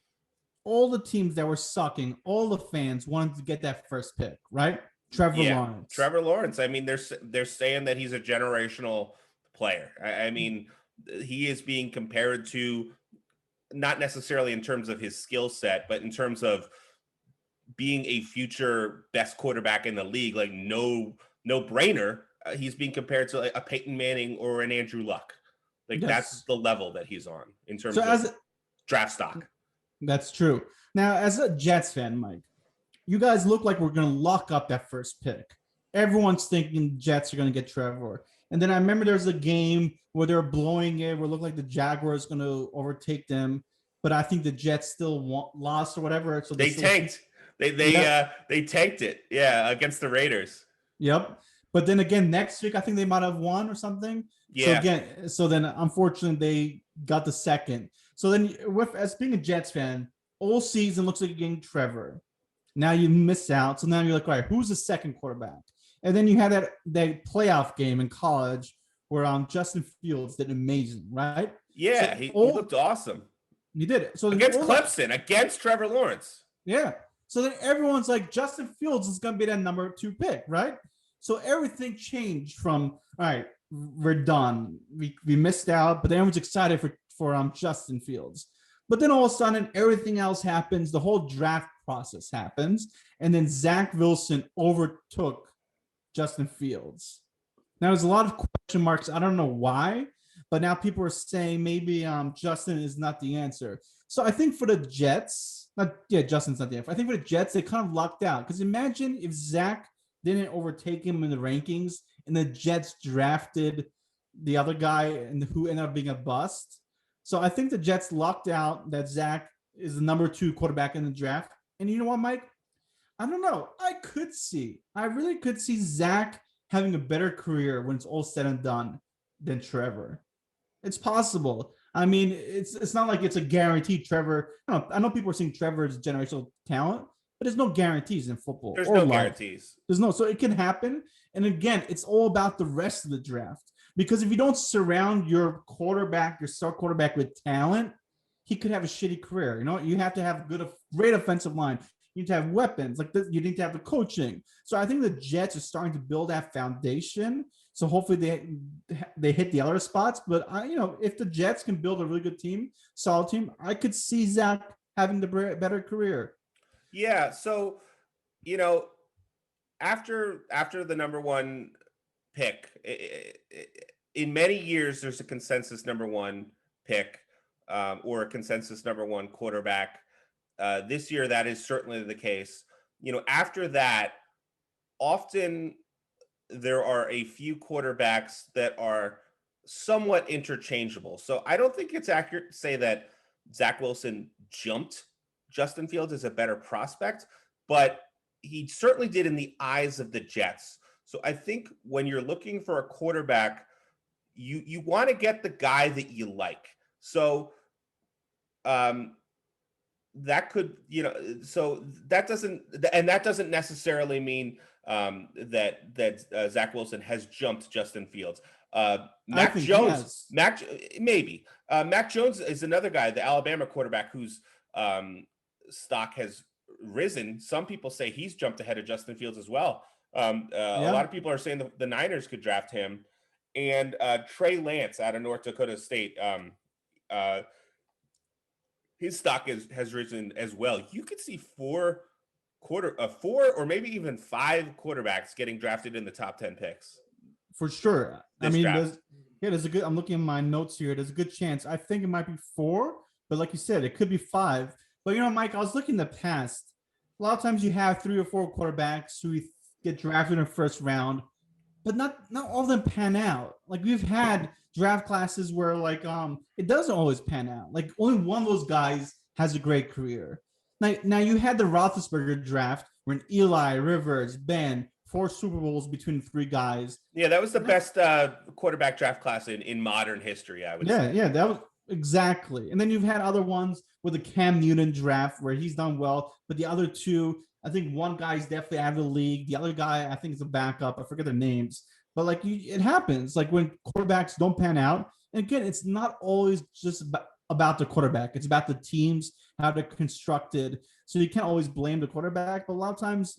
all the teams that were sucking, all the fans wanted to get that first pick, right? Trevor Lawrence. Trevor Lawrence. I mean, they're saying that he's a generational player. I mean, he is being compared to, not necessarily in terms of his skill set, but in terms of being a future best quarterback in the league, like no brainer. He's being compared to like a Peyton Manning or an Andrew Luck. Like that's the level that he's on in terms of draft stock. That's true. Now, as a Jets fan, Mike, you guys look like we're going to lock up that first pick. Everyone's thinking Jets are going to get Trevor. And then I remember there's a game where they're blowing it, where it looked like the Jaguars going to overtake them. But I think the Jets still lost or whatever. So they tanked. They tanked it, against the Raiders. Yep. But then again, next week I think they might have won or something. Yeah. So then unfortunately they got the second. So then, as being a Jets fan, all season looks like you're getting Trevor. Now you miss out. So now you're like, all right, who's the second quarterback? And then you had that playoff game in college where Justin Fields did amazing, right? Yeah, so he looked awesome. He did it. So against Clemson, against Trevor Lawrence. Yeah. So then everyone's like, Justin Fields is going to be that number 2 pick, right? So everything changed from, all right, we're done. We missed out, but everyone's excited for Justin Fields. But then all of a sudden, everything else happens. The whole draft process happens. And then Zach Wilson overtook Justin Fields. Now, there's a lot of question marks. I don't know why, but now people are saying maybe Justin is not the answer. So I think for the Jets, Justin's not the answer. I think for the Jets, they kind of lucked out. Because imagine if Zach didn't overtake him in the rankings and the Jets drafted the other guy and who ended up being a bust. So I think the Jets lucked out that Zach is the number 2 quarterback in the draft. And you know what, Mike? I don't know. I really could see Zach having a better career when it's all said and done than Trevor. It's possible. I mean, it's not like it's a guarantee. Trevor, I know people are saying Trevor is generational talent, but there's no guarantees in football. There's no guarantees. So it can happen. And again, it's all about the rest of the draft. Because if you don't surround your star quarterback with talent, he could have a shitty career. You know, you have to have great offensive line. You need to have weapons like this. You need to have the coaching. So I think the Jets are starting to build that foundation. So hopefully they hit the other spots. But if the Jets can build a really good team, solid team, I could see Zach having the better career. Yeah. So, after the number 1 pick, in many years, there's a consensus number 1 pick or a consensus number 1 quarterback. This year, that is certainly the case. After that, often there are a few quarterbacks that are somewhat interchangeable. So I don't think it's accurate to say that Zach Wilson jumped Justin Fields as a better prospect, but he certainly did in the eyes of the Jets. So I think when you're looking for a quarterback, you want to get the guy that you like. So that could, so that doesn't necessarily mean that Zach Wilson has jumped Justin Fields. Mac Jones is another guy, the Alabama quarterback, whose stock has risen. Some people say he's jumped ahead of Justin Fields as well. A lot of people are saying the Niners could draft him. And Trey Lance out of North Dakota State, his stock has risen as well. You could see 4 or maybe even 5 quarterbacks getting drafted in the top 10 picks. For sure. There's a good. I'm looking at my notes here. There's a good chance. I think it might be 4, but like you said, it could be 5. But Mike, I was looking in the past. A lot of times you have 3 or 4 quarterbacks who get drafted in the first round, but not all of them pan out. Like we've had draft classes where it doesn't always pan out. Like only one of those guys has a great career. Now you had the Roethlisberger draft when Eli, Rivers, Ben, 4 Super Bowls between 3 guys. Yeah, that was the best quarterback draft class in modern history, I would say. Yeah, that was exactly. And then you've had other ones with the Cam Newton draft where he's done well, but the other 2, I think one guy's definitely out of the league. The other guy, I think, is a backup. I forget their names, but it happens. Like when quarterbacks don't pan out. And again, it's not always just about the quarterback. It's about the teams, how they're constructed. So you can't always blame the quarterback. But a lot of times,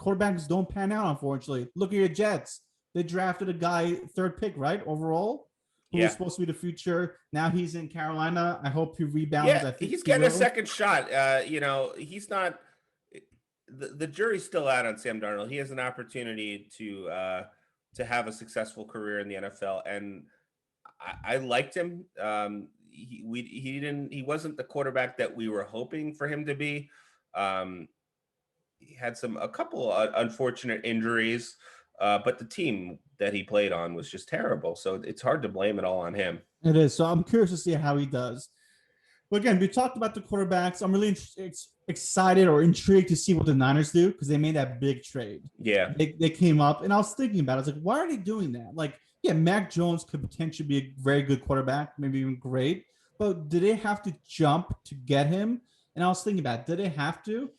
quarterbacks don't pan out, unfortunately. Look at your Jets. They drafted a guy 3rd pick, right? Overall, who was supposed to be the future. Now he's in Carolina. I hope he rebounds. Yeah, I think he's getting a second shot. He's not. The jury's still out on Sam Darnold. He has an opportunity to have a successful career in the NFL, and I liked him. He wasn't the quarterback that we were hoping for him to be. He had a couple unfortunate injuries, but the team that he played on was just terrible. So it's hard to blame it all on him. It is. So I'm curious to see how he does. But again, we talked about the quarterbacks. I'm really excited or intrigued to see what the Niners do because they made that big trade. Yeah. They came up, and I was thinking about it. I was like, why are they doing that? Like, yeah, Mac Jones could potentially be a very good quarterback, maybe even great. But did they have to jump to get him? And I was thinking about it. Did they have to?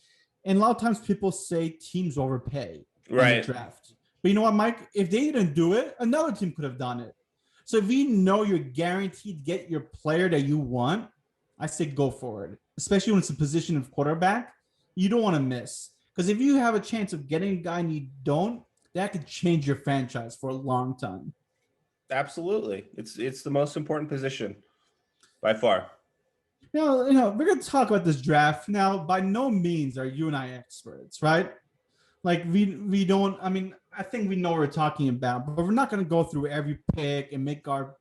And a lot of times people say teams overpay in the draft. But you know what, Mike? If they didn't do it, another team could have done it. So if you know you're guaranteed to get your player that you want, I say go for it, especially when it's a position of quarterback. You don't want to miss because if you have a chance of getting a guy and you don't, that could change your franchise for a long time. Absolutely, it's the most important position by far. We're going to talk about this draft now. By no means are you and I experts, right? Like we don't. I mean, I think we know what we're talking about, but we're not going to go through every pick and make our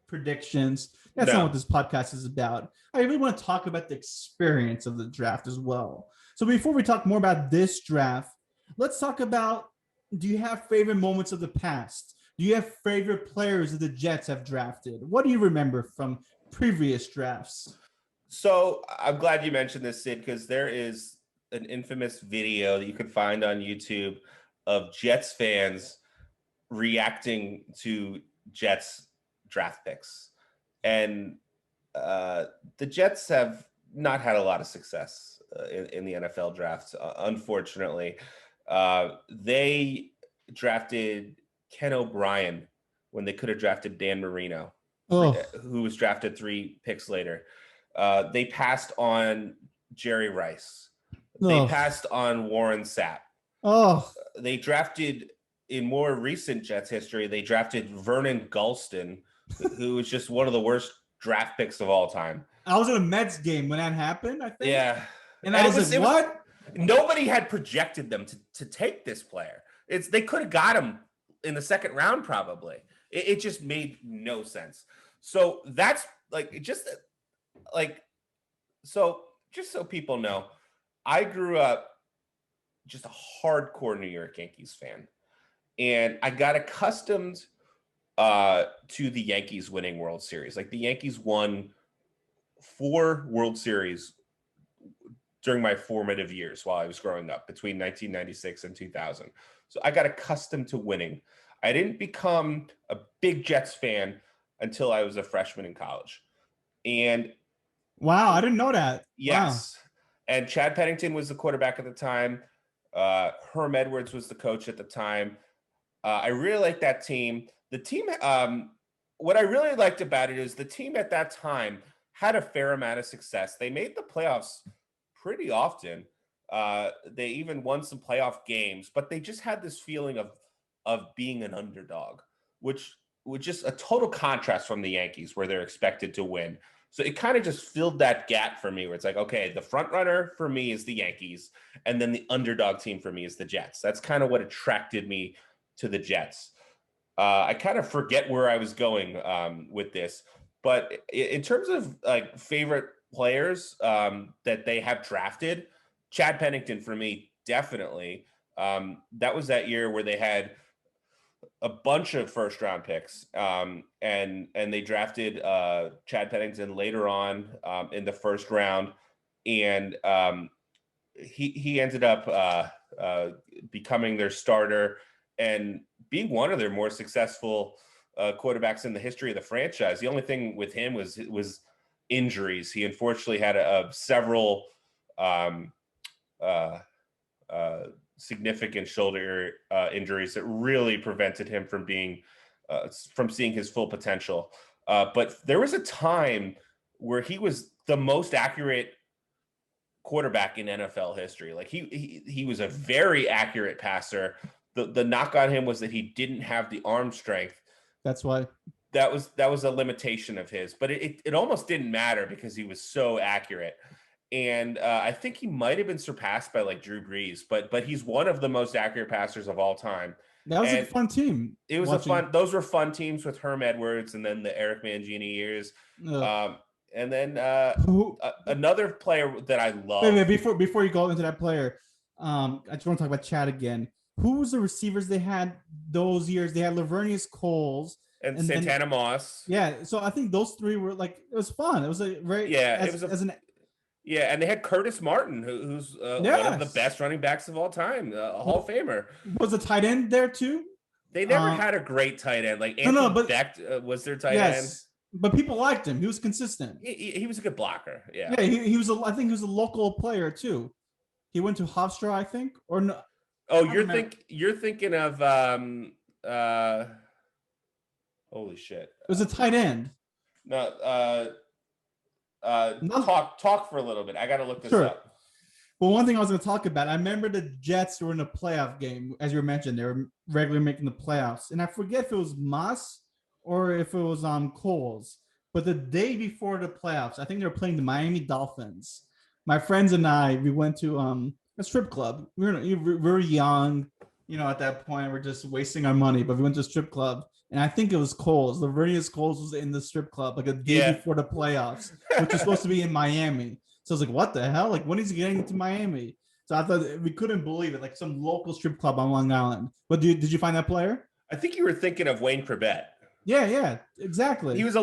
predictions. That's not what this podcast is about. I really want to talk about the experience of the draft as well. So before we talk more about this draft, let's talk about, do you have favorite moments of the past? Do you have favorite players that the Jets have drafted? What do you remember from previous drafts? So I'm glad you mentioned this, Sid, because there is an infamous video that you can find on YouTube of Jets fans reacting to Jets draft picks. And the Jets have not had a lot of success in the NFL draft, unfortunately. They drafted Ken O'Brien when they could have drafted Dan Marino, who was drafted 3 picks later. They passed on Jerry Rice. They passed on Warren Sapp. They drafted, in more recent Jets history, they drafted Vernon Gulston, who was just one of the worst draft picks of all time. I was at a Mets game when that happened, I think. Yeah. And I was like, what? Nobody had projected them to take this player. They could have got him in the 2nd round, probably. It just made no sense. So that's just so people know, I grew up just a hardcore New York Yankees fan. And I got accustomed to the Yankees winning World Series. Like the Yankees won 4 World Series during my formative years while I was growing up between 1996 and 2000. So I got accustomed to winning. I didn't become a big Jets fan until I was a freshman in college. And wow, I didn't know that. Yes. Wow. And Chad Pennington was the quarterback at the time. Herm Edwards was the coach at the time. I really liked that team. The team, what I really liked about it is the team at that time had a fair amount of success. They made the playoffs pretty often. They even won some playoff games, but they just had this feeling of being an underdog, which was just a total contrast from the Yankees, where they're expected to win. So it kind of just filled that gap for me, where it's like, okay, the front runner for me is the Yankees, and then the underdog team for me is the Jets. That's kind of what attracted me to the Jets. I kind of forget where I was going with this, but in terms of like favorite players that they have drafted, Chad Pennington for me, definitely. That was that year where they had a bunch of first round picks, and they drafted Chad Pennington later on in the first round, and he ended up becoming their starter and being one of their more successful quarterbacks in the history of the franchise. The only thing with him was injuries. He unfortunately had several significant shoulder injuries that really prevented him from seeing his full potential. But there was a time where he was the most accurate quarterback in NFL history. Like he was a very accurate passer. The knock on him was that he didn't have the arm strength. That's why. That was a limitation of his, but it almost didn't matter because he was so accurate. And I think he might have been surpassed by like Drew Brees, but he's one of the most accurate passers of all time. That was a fun team. It was those were fun teams with Herm Edwards and then the Eric Mangini years. And then another player that I love. Wait, before you go into that player, I just want to talk about Chad again. Who was the receivers they had those years? They had Lavernius Coles and Santana Moss. Yeah, so I think those three were like, it was fun. It was a very and they had Curtis Martin, who's one of the best running backs of all time, a Hall of Famer. Was a tight end there too? They never had a great tight end. Like Anthony Beck was their tight end. But people liked him. He was consistent. He was a good blocker. Yeah. Yeah, he was. I think he was a local player too. He went to Hofstra, I think, or no. Oh, you're thinking of holy shit. It was a tight end. No, talk for a little bit. I got to look this up. Well, one thing I was going to talk about, I remember the Jets were in a playoff game, as you mentioned. They were regularly making the playoffs, and I forget if it was Moss or if it was Coles. But the day before the playoffs, I think they were playing the Miami Dolphins. My friends and I, we went to a strip club. We were young, at that point. We're just wasting our money, but we went to a strip club. And I think it was Coles. Lavernius Coles was in the strip club like a day before the playoffs, which was supposed to be in Miami. So I was like, what the hell? Like, when is he getting to Miami? So I thought we couldn't believe it, like some local strip club on Long Island. But did you find that player? I think you were thinking of Wayne Corbett. Yeah, exactly. He was a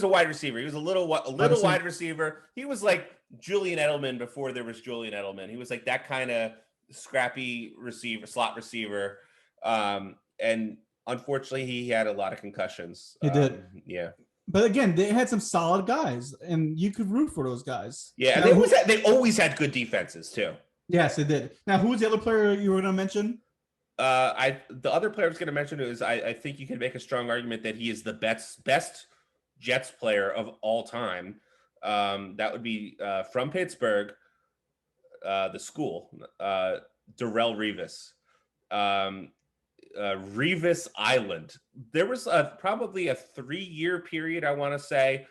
wide receiver. He was a little wide receiver. He was like Julian Edelman before there was Julian Edelman. He was like that kind of scrappy receiver, slot receiver. And unfortunately, he had a lot of concussions. He did. Yeah. But again, they had some solid guys, and you could root for those guys. Yeah, and they always had good defenses too. Yes, they did. Now, who was the other player you were going to mention? The other player I was going to mention is I think you can make a strong argument that he is the best Jets player of all time. That would be from Pittsburgh, the school, Darrelle Revis. Revis Island. There was probably a 3-year period, I want to say.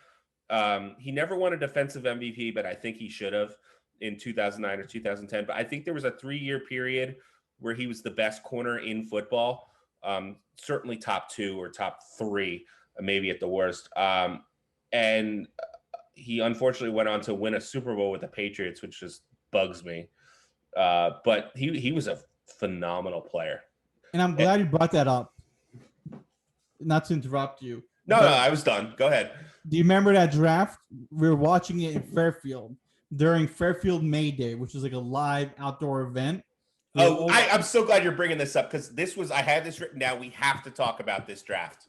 He never won a defensive MVP, but I think he should have in 2009 or 2010. But I think there was a 3-year period where he was the best corner in football. Certainly top 2 or top 3, maybe at the worst. And he unfortunately went on to win a Super Bowl with the Patriots, which just bugs me. But he was a phenomenal player. And I'm glad you brought that up. Not to interrupt you. No, I was done. Go ahead. Do you remember that draft? We were watching it in Fairfield during Fairfield May Day, which is like a live outdoor event. I'm so glad you're bringing this up because I had this written down. We have to talk about this draft.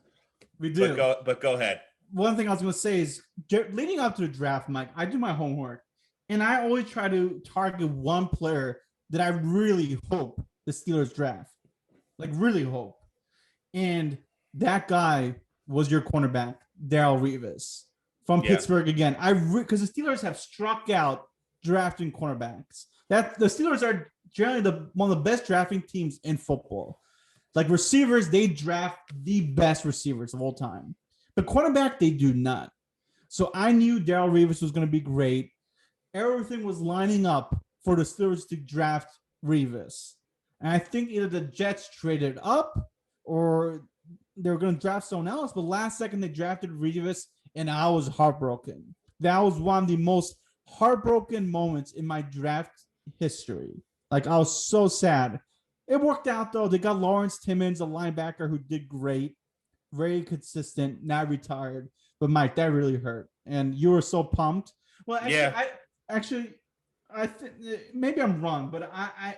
We do. But go ahead. One thing I was going to say is leading up to the draft, Mike, I do my homework. And I always try to target one player that I really hope the Steelers draft. Like, really hope. And that guy was your cornerback, Darrelle Revis from Pittsburgh again. Because the Steelers have struck out drafting cornerbacks. That the Steelers are generally one of the best drafting teams in football. Like receivers, they draft the best receivers of all time. But cornerback, they do not. So I knew Darrelle Revis was going to be great. Everything was lining up for the Steelers to draft Revis. And I think either the Jets traded up or they were going to draft someone else. But last second, they drafted Revis, and I was heartbroken. That was one of the most heartbroken moments in my draft history. Like I was so sad. It worked out though. They got Lawrence Timmons, a linebacker who did great, very consistent, not retired. But Mike, that really hurt, and you were so pumped. Well, Yeah. actually, I think maybe I'm wrong, but I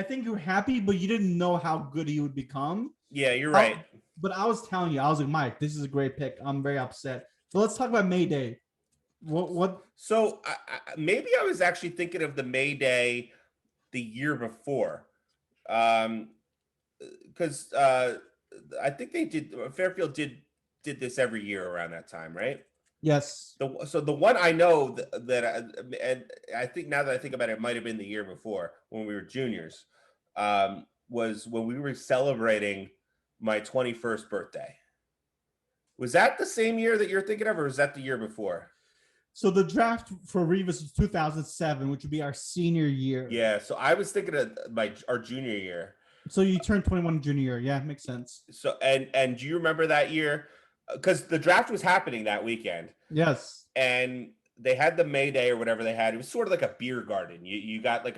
think you're happy, but you didn't know how good he would become. Yeah, you're right. But I was telling you, I was like, Mike, this is a great pick. I'm very upset. But let's talk about Mayday. What? So maybe I was actually thinking of the May Day the year before, because I think they did. Fairfield did this every year around that time, right? Yes. So the one I know and I think now that I think about it, it might have been the year before when we were juniors, was when we were celebrating my 21st birthday. Was that the same year that you're thinking of, or was that the year before? So the draft for Revis was 2007, which would be our senior year. Yeah. So I was thinking of our junior year. So you turned 21 junior year. Yeah, makes sense. So and do you remember that year? Because the draft was happening that weekend. Yes. And they had the May Day or whatever they had. It was sort of like a beer garden. You got like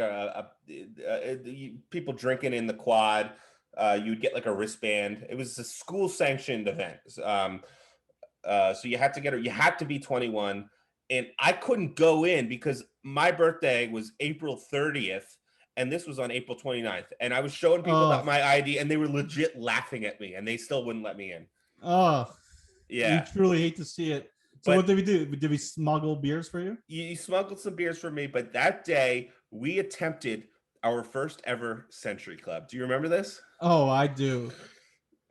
people drinking in the quad. You'd get like a wristband. It was a school sanctioned event. So you had to be 21, and I couldn't go in because my birthday was April 30th. And this was on April 29th. And I was showing people my ID, and they were legit laughing at me, and they still wouldn't let me in. Oh, yeah. You truly hate to see it. So what did we do? Did we smuggle beers for you? You smuggled some beers for me, but that day we attempted our first ever Century Club. Do you remember this? Oh, I do.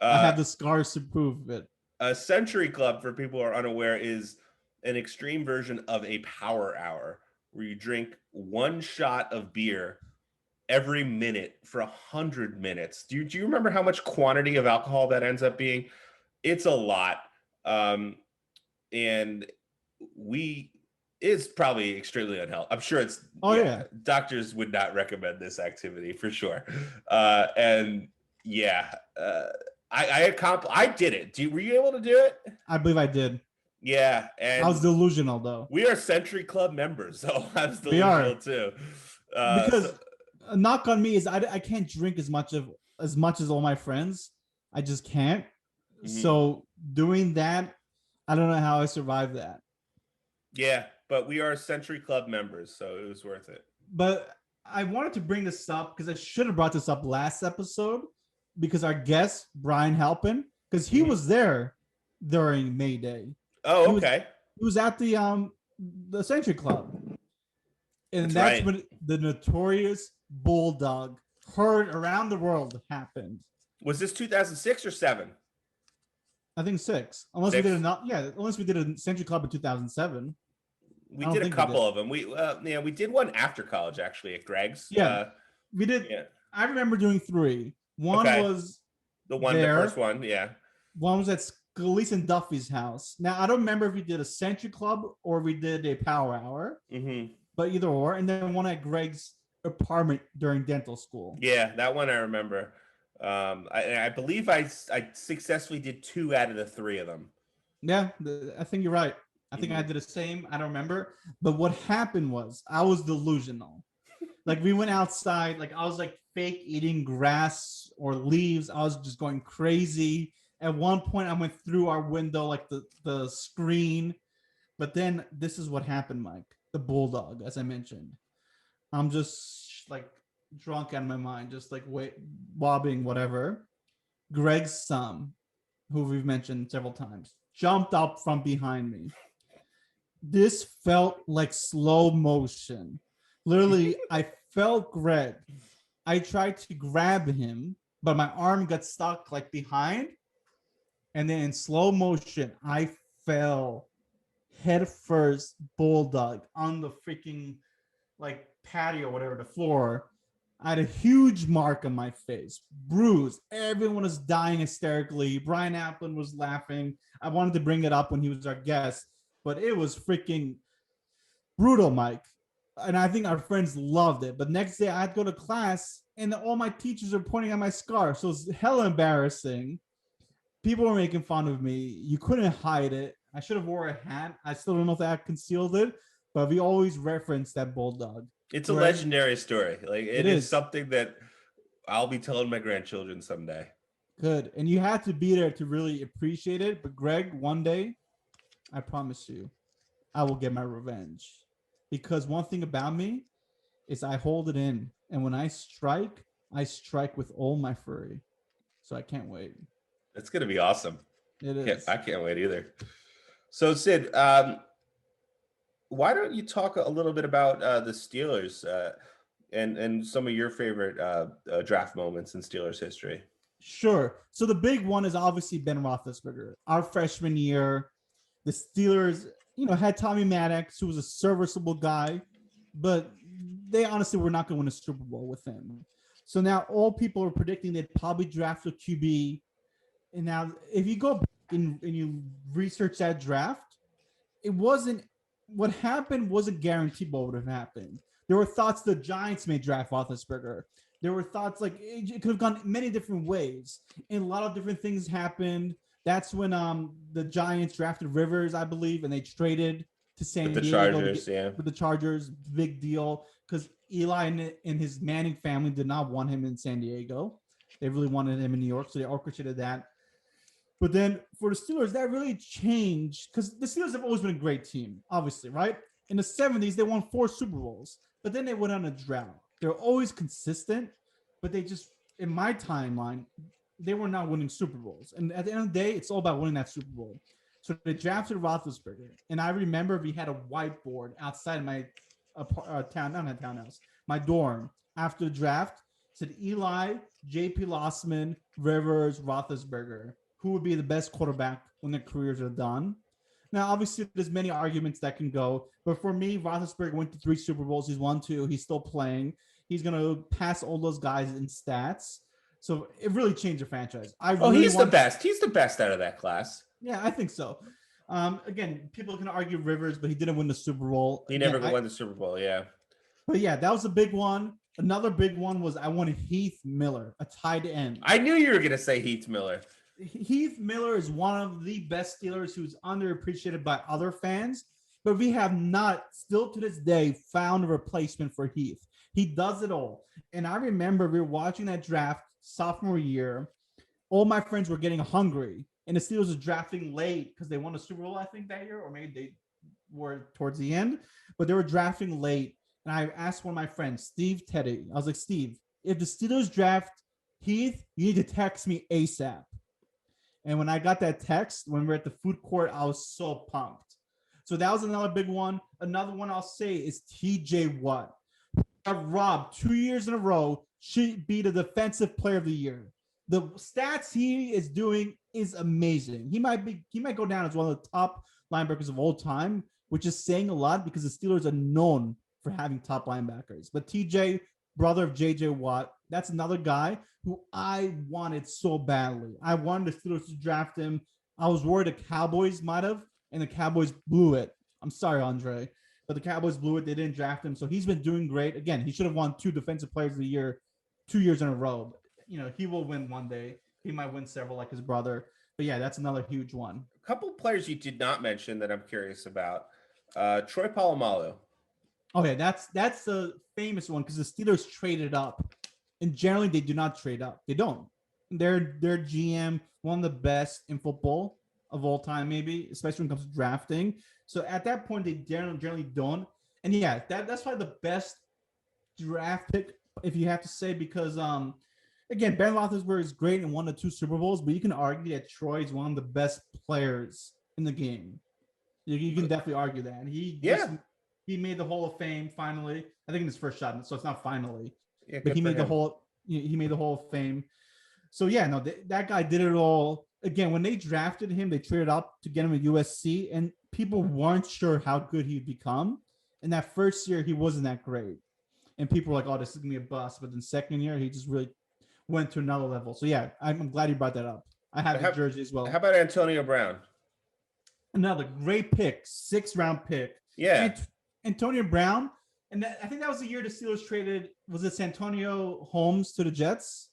I have the scars to prove it. A Century Club, for people who are unaware, is an extreme version of a power hour where you drink one shot of beer every minute for 100 minutes. Do you remember how much quantity of alcohol that ends up being? It's a lot. And it's probably extremely unhealthy. I'm sure it's. Yeah. Doctors would not recommend this activity for sure. I did it. Were you able to do it? I believe I did. Yeah, and I was delusional though. We are Century Club members, so I was delusional too. Because a knock on me is I can't drink as much as all my friends. I just can't. Mm-hmm. So doing that, I don't know how I survived that. Yeah, but we are Century Club members, so it was worth it. But I wanted to bring this up because I should have brought this up last episode, because our guest, Brian Halpin, because he was there during May Day. Oh, okay. He was at the Century Club. And that's right. When the notorious Bulldog heard around the world happened. Was this 2006 or 7? I think 6. Unless we did a Century Club in 2007. We did a couple of them. We did one after college actually at Greg's. Yeah, we did. Yeah. I remember doing 3. One was the first one. Yeah. One was at Scalise and Duffy's house. Now I don't remember if we did a Century Club or we did a Power Hour. Mm-hmm. But either or, and then one at Greg's apartment during dental school. Yeah, that one I remember. I believe I successfully did 2 out of the 3 of them. Yeah, I think you're right. I think I did the same. I don't remember. But what happened was I was delusional. Like we went outside, like I was like fake eating grass or leaves. I was just going crazy. At one point I went through our window, like the screen. But then this is what happened, Mike. The Bulldog, as I mentioned. I'm just like drunk out of my mind, just like wobbling, whatever. Greg's son, who we've mentioned several times, jumped up from behind me. This felt like slow motion. Literally, I felt Greg. I tried to grab him, but my arm got stuck like behind. And then in slow motion, I fell head first, Bulldog, on the freaking like patio or whatever, the floor. I had a huge mark on my face, bruised. Everyone was dying hysterically. Brian Applin was laughing. I wanted to bring it up when he was our guest, but it was freaking brutal, Mike. And I think our friends loved it. But next day I had to go to class and all my teachers are pointing at my scar. So it's hella embarrassing. People were making fun of me. You couldn't hide it. I should have wore a hat. I still don't know if that concealed it. but we always reference that bulldog. It's a Greg, legendary story. Like it it is is something that I'll be telling my grandchildren someday. good, and you had to be there to really appreciate it. But Greg, one day, I promise you, I will get my revenge. Because one thing about me is I hold it in, and when I strike with all my fury. So I can't wait. It's gonna be awesome. It I is. can't wait either. So Sid, why don't you talk a little bit about the Steelers and some of your favorite draft moments in Steelers history? Sure. So the big one is obviously Ben Roethlisberger. Our freshman year, the Steelers, had Tommy Maddox, who was a serviceable guy, but they honestly were not going to win a Super Bowl with him. So now all people are predicting they'd probably draft a QB. And now, if you go back and you research that draft, it wasn't what happened wasn't guaranteed what would have happened. There were thoughts the Giants may draft Roethlisberger. There were thoughts like it could have gone many different ways, and a lot of different things happened. That's when the Giants drafted Rivers, I believe, and they traded to With San the Diego Chargers, yeah. with the Chargers. Big deal because Eli and his Manning family did not want him in San Diego. They really wanted him in New York, so they orchestrated that. But then for the Steelers, that really changed because the Steelers have always been a great team, obviously, right? In the 70s, they won 4 Super Bowls, but then they went on a drought. They're always consistent, but they just, in my timeline, they were not winning Super Bowls. And at the end of the day, it's all about winning that Super Bowl. So they drafted Roethlisberger. And I remember we had a whiteboard outside my townhouse, my dorm after the draft. Said Eli, J.P. Lossman, Rivers, Roethlisberger. Who would be the best quarterback when their careers are done? Now, obviously, there's many arguments that can go, but for me, Roethlisberger went to 3 Super Bowls. He's won 2. He's still playing. He's going to pass all those guys in stats. So it really changed the franchise. He's the best. He's the best out of that class. Yeah, I think so. Again, people can argue Rivers, but he didn't win the Super Bowl. He never won the Super Bowl, yeah. But yeah, that was a big one. Another big one was I wanted Heath Miller, a tight end. I knew you were going to say Heath Miller. Heath Miller is one of the best Steelers who's underappreciated by other fans, but we have not, still to this day, found a replacement for Heath. He does it all. And I remember we were watching that draft sophomore year. All my friends were getting hungry, and the Steelers were drafting late because they won a Super Bowl, I think, that year, or maybe they were towards the end, but they were drafting late. And I asked one of my friends, Steve Teddy, I was like, Steve, if the Steelers draft Heath, you need to text me ASAP. And when I got that text, when we were at the food court, I was so pumped. So that was another big one. Another one I'll say is TJ Watt. Rob, 2 years in a row, should be the defensive player of the year. The stats he is doing is amazing. He might go down as one of the top linebackers of all time, which is saying a lot because the Steelers are known for having top linebackers. But TJ, brother of JJ Watt, that's another guy who I wanted so badly. I wanted the Steelers to draft him. I was worried the Cowboys might have, and the Cowboys blew it. I'm sorry, Andre, but the Cowboys blew it. They didn't draft him. So he's been doing great. Again, he should have won 2 defensive players of the year 2 years in a row. He will win one day. He might win several like his brother. But yeah, that's another huge one. A couple of players you did not mention that I'm curious about. Troy Polamalu. Oh yeah, that's the famous one because the Steelers traded up, and generally they do not trade up. They don't. Their GM, one of the best in football of all time, maybe, especially when it comes to drafting. So at that point, they generally don't. And yeah, that's probably the best draft pick, if you have to say, because again, Ben Roethlisberger is great and won the 2 Super Bowls, but you can argue that Troy is one of the best players in the game. You can definitely argue that. He made the Hall of Fame finally. I think in his first shot, so it's not finally. Yeah, but he made the Hall of Fame. So yeah, no, that guy did it all. Again, when they drafted him, they traded up to get him at USC, and people weren't sure how good he'd become. In that first year, he wasn't that great, and people were like, "Oh, this is gonna be a bust." But in second year, he just really went to another level. So yeah, I'm glad you brought that up. I have the jersey as well. How about Antonio Brown? Another great pick, 6th round pick. Yeah. Antonio Brown, and I think that was the year the Steelers traded. Was it Santonio Holmes to the Jets?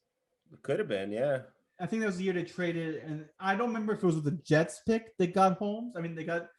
It could have been, yeah. I think that was the year they traded, and I don't remember if it was with the Jets pick they got Holmes. I mean, they got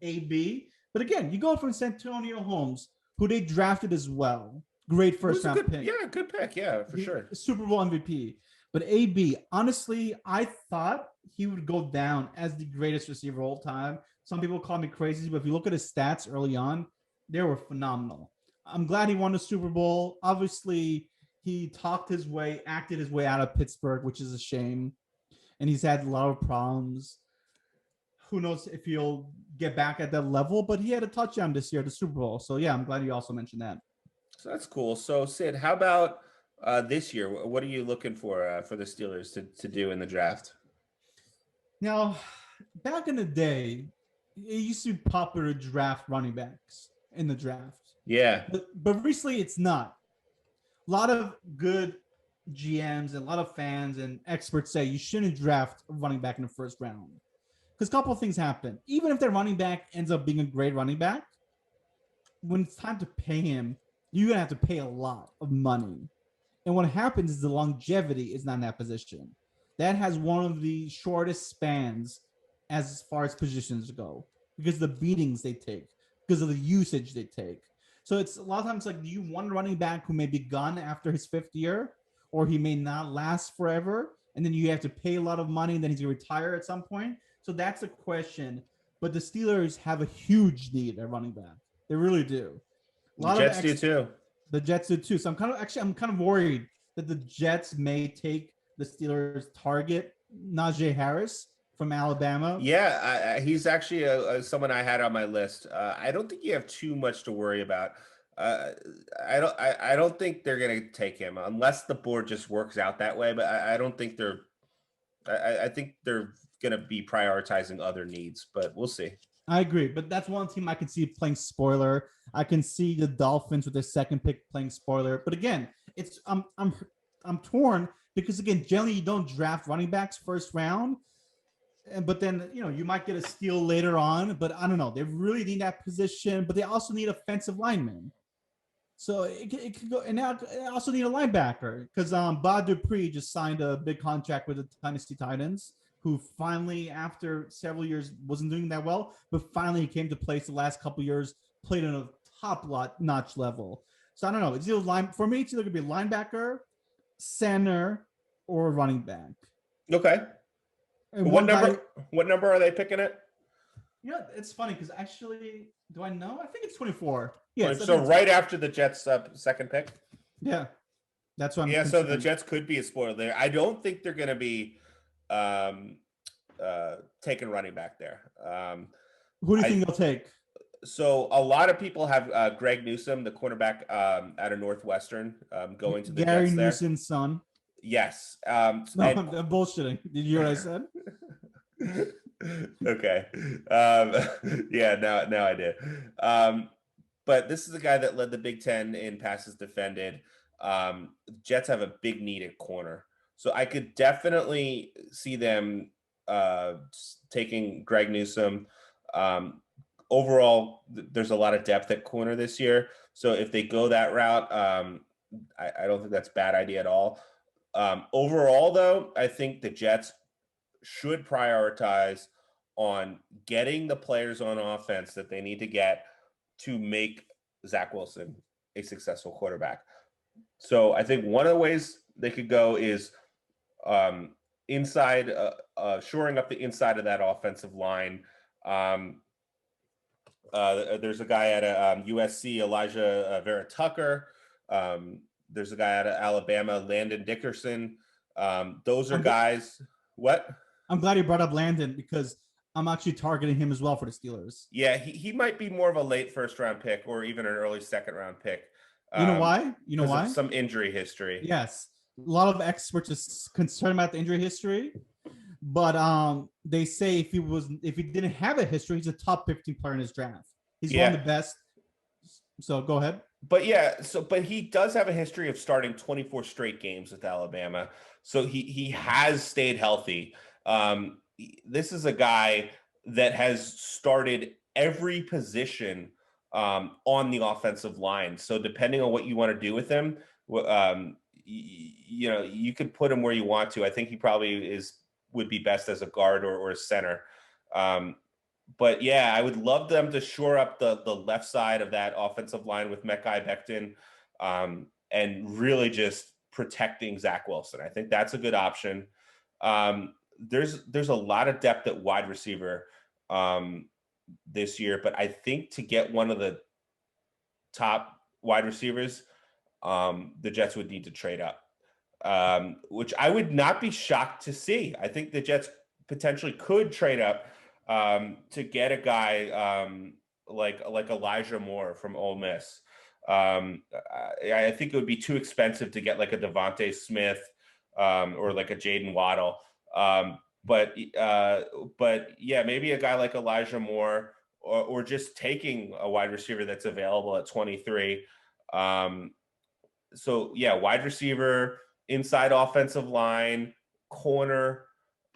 AB, But again, you go from Santonio Holmes, who they drafted as well. Great It was first a round good, pick. yeah, good pick. Yeah, for The sure. Super Bowl MVP. But AB, honestly, I thought he would go down as the greatest receiver of all time. Some people call me crazy, but if you look at his stats early on, they were phenomenal. I'm glad he won the Super Bowl. Obviously, he talked his way, acted his way out of Pittsburgh, which is a shame. And he's had a lot of problems. Who knows if he'll get back at that level, but he had a touchdown this year at the Super Bowl. So yeah, I'm glad you also mentioned that. So that's cool. So Sid, how about this year? What are you looking for the Steelers to do in the draft? Now, back in the day, it used to be popular to draft running backs in the draft. Yeah. But recently it's not. A lot of good GMs and a lot of fans and experts say you shouldn't draft a running back in the first round. Because a couple of things happen. Even if their running back ends up being a great running back, when it's time to pay him, you're going to have to pay a lot of money. And what happens is the longevity is not in that position. That has one of the shortest spans as far as positions go because of the beatings they take, because of the usage they take. So it's a lot of times like, do you want a running back who may be gone after his fifth year, or he may not last forever, and then you have to pay a lot of money, and then he's going to retire at some point? So that's a question. But the Steelers have a huge need at running back. They really do. A The lot of Jets do too. the Jets do too. So I'm kind of worried that the Jets may take the Steelers target Najee Harris from Alabama. Yeah, he's actually someone I had on my list. I don't think you have too much to worry about. Uh, I don't think they're gonna take him unless the board just works out that way. But I don't think they're. I think they're gonna be prioritizing other needs. But we'll see. I agree, but that's one team I can see playing spoiler. I can see the Dolphins with their second pick playing spoiler. But again, it's I'm torn because again, generally you don't draft running backs first round, but then you might get a steal later on. But I don't know. They really need that position, but they also need offensive linemen. So it could go, and now they also need a linebacker because Bob Dupree just signed a big contract with the Tennessee Titans, who finally, after several years, wasn't doing that well, but finally he came to place the last couple years, played on a top notch level. So I don't know. It's either for me. It's either gonna be linebacker, center, or running back. Okay. And What one guy. number? What number are they picking it? It's funny because actually, do I know? I think it's 24. Yes. So right after the Jets' second pick. Yeah, that's what I'm. Yeah, concerned. so the Jets could be a spoiler there. I don't think they're going to be taking running back there. Who do you think they'll take? So a lot of people have Greg Newsome, the cornerback out of Northwestern, going to the Gary Jets there. Newsom's son. Yes. No, I'm bullshitting. Did you hear what I said? Okay. Yeah, now I did. But this is the guy that led the Big Ten in passes defended. Jets have a big need at corner. So I could definitely see them taking Greg Newsome. Overall, there's a lot of depth at corner this year. So if they go that route, I don't think that's a bad idea at all. Overall, though, I think the Jets should prioritize on getting the players on offense that they need to get to make Zach Wilson a successful quarterback. So I think one of the ways they could go is inside, shoring up the inside of that offensive line. There's a guy at USC, Elijah Vera Tucker. There's a guy out of Alabama, Landon Dickerson. Those are guys. What? I'm glad you brought up Landon because I'm actually targeting him as well for the Steelers. Yeah, he might be more of a late first round pick or even an early second round pick. You know why? You know why? Some injury history. Yes. A lot of experts are concerned about the injury history, but they say if he didn't have a history, he's a top 15 player in his draft. He's one of the best. So go ahead. But but he does have a history of starting 24 straight games with Alabama. So he has stayed healthy. This is a guy that has started every position on the offensive line. So depending on what you want to do with him, you could put him where you want to. I think he probably would be best as a guard or a center. but yeah, I would love them to shore up the left side of that offensive line with Mekhi Becton, and really just protecting Zach Wilson. I think that's a good option. There's a lot of depth at wide receiver this year, but I think to get one of the top wide receivers, the Jets would need to trade up, which I would not be shocked to see. I think the Jets potentially could trade up to get a guy like Elijah Moore from Ole Miss. I think it would be too expensive to get like a Devontae Smith or like a Jaden Waddle. But yeah, maybe a guy like Elijah Moore, or just taking a wide receiver that's available at 23. So yeah, wide receiver, inside offensive line, corner,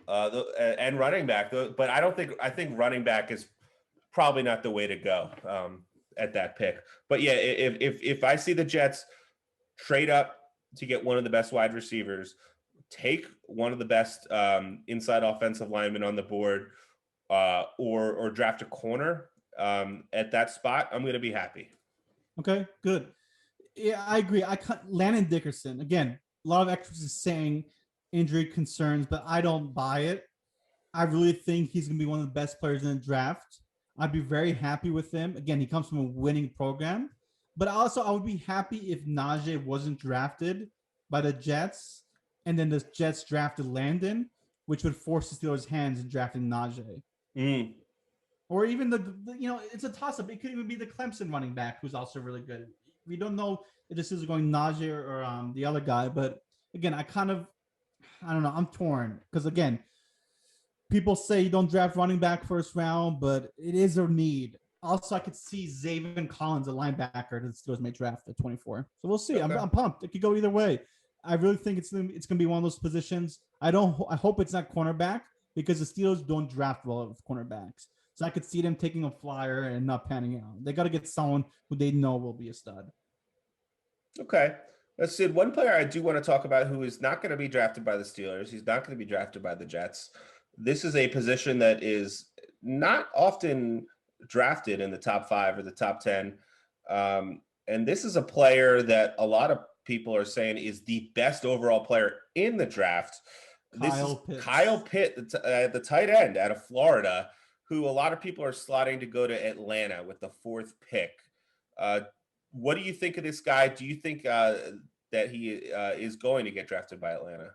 and running back. But I think running back is probably not the way to go at that pick. But yeah, if I see the Jets trade up to get one of the best wide receivers, take one of the best inside offensive linemen on the board, or draft a corner at that spot, I'm going to be happy. Okay, good. Yeah, I agree. Landon Dickerson, again, a lot of experts are saying injury concerns, but I don't buy it. I really think he's going to be one of the best players in the draft. I'd be very happy with him. Again, he comes from a winning program. But also, I would be happy if Najee wasn't drafted by the Jets, and then the Jets drafted Landon, which would force the Steelers' hands in drafting Najee. Or even it's a toss-up. It could even be the Clemson running back, who's also really good. We don't know if this is going Najee or the other guy. But again, I don't know. I'm torn because, again, people say you don't draft running back first round, but it is a need. Also, I could see Zaven Collins, a linebacker, that the Steelers may draft at 24. So we'll see. Okay. I'm pumped. It could go either way. I really think it's going to be one of those positions. I hope it's not cornerback, because the Steelers don't draft well with cornerbacks. So I could see them taking a flyer and not panning out. They got to get someone who they know will be a stud. Okay. Let's see. One player I do want to talk about who is not going to be drafted by the Steelers. He's not going to be drafted by the Jets. This is a position that is not often drafted in the top 5 or the top 10. And this is a player that a lot of people are saying is the best overall player in the draft. Kyle Pitt, the tight end out of Florida, who a lot of people are slotting to go to Atlanta with the 4th pick. What do you think of this guy? Do you think that he is going to get drafted by Atlanta?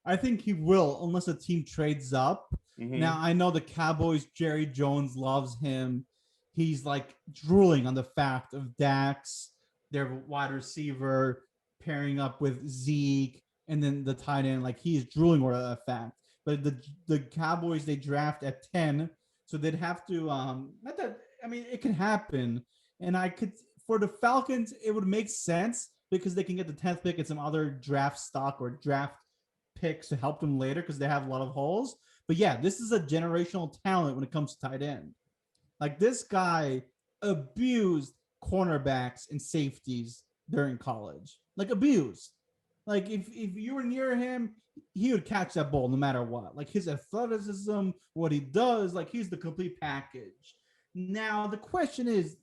I think he will, unless a team trades up. Mm-hmm. Now, I know the Cowboys, Jerry Jones loves him. He's like drooling on the fact of Dax, their wide receiver, pairing up with Zeke, and then the tight end. Like, he is drooling over that fact. But the Cowboys, they draft at 10, so they'd have to not that, I mean, it can happen. And for the Falcons, it would make sense because they can get the 10th pick and some other draft stock or draft picks to help them later because they have a lot of holes. But yeah, this is a generational talent when it comes to tight end. Like, this guy abused cornerbacks and safeties during college. Like, abused. Like, if you were near him, he would catch that ball no matter what. Like, his athleticism, what he does, like, he's the complete package. Now, the question is,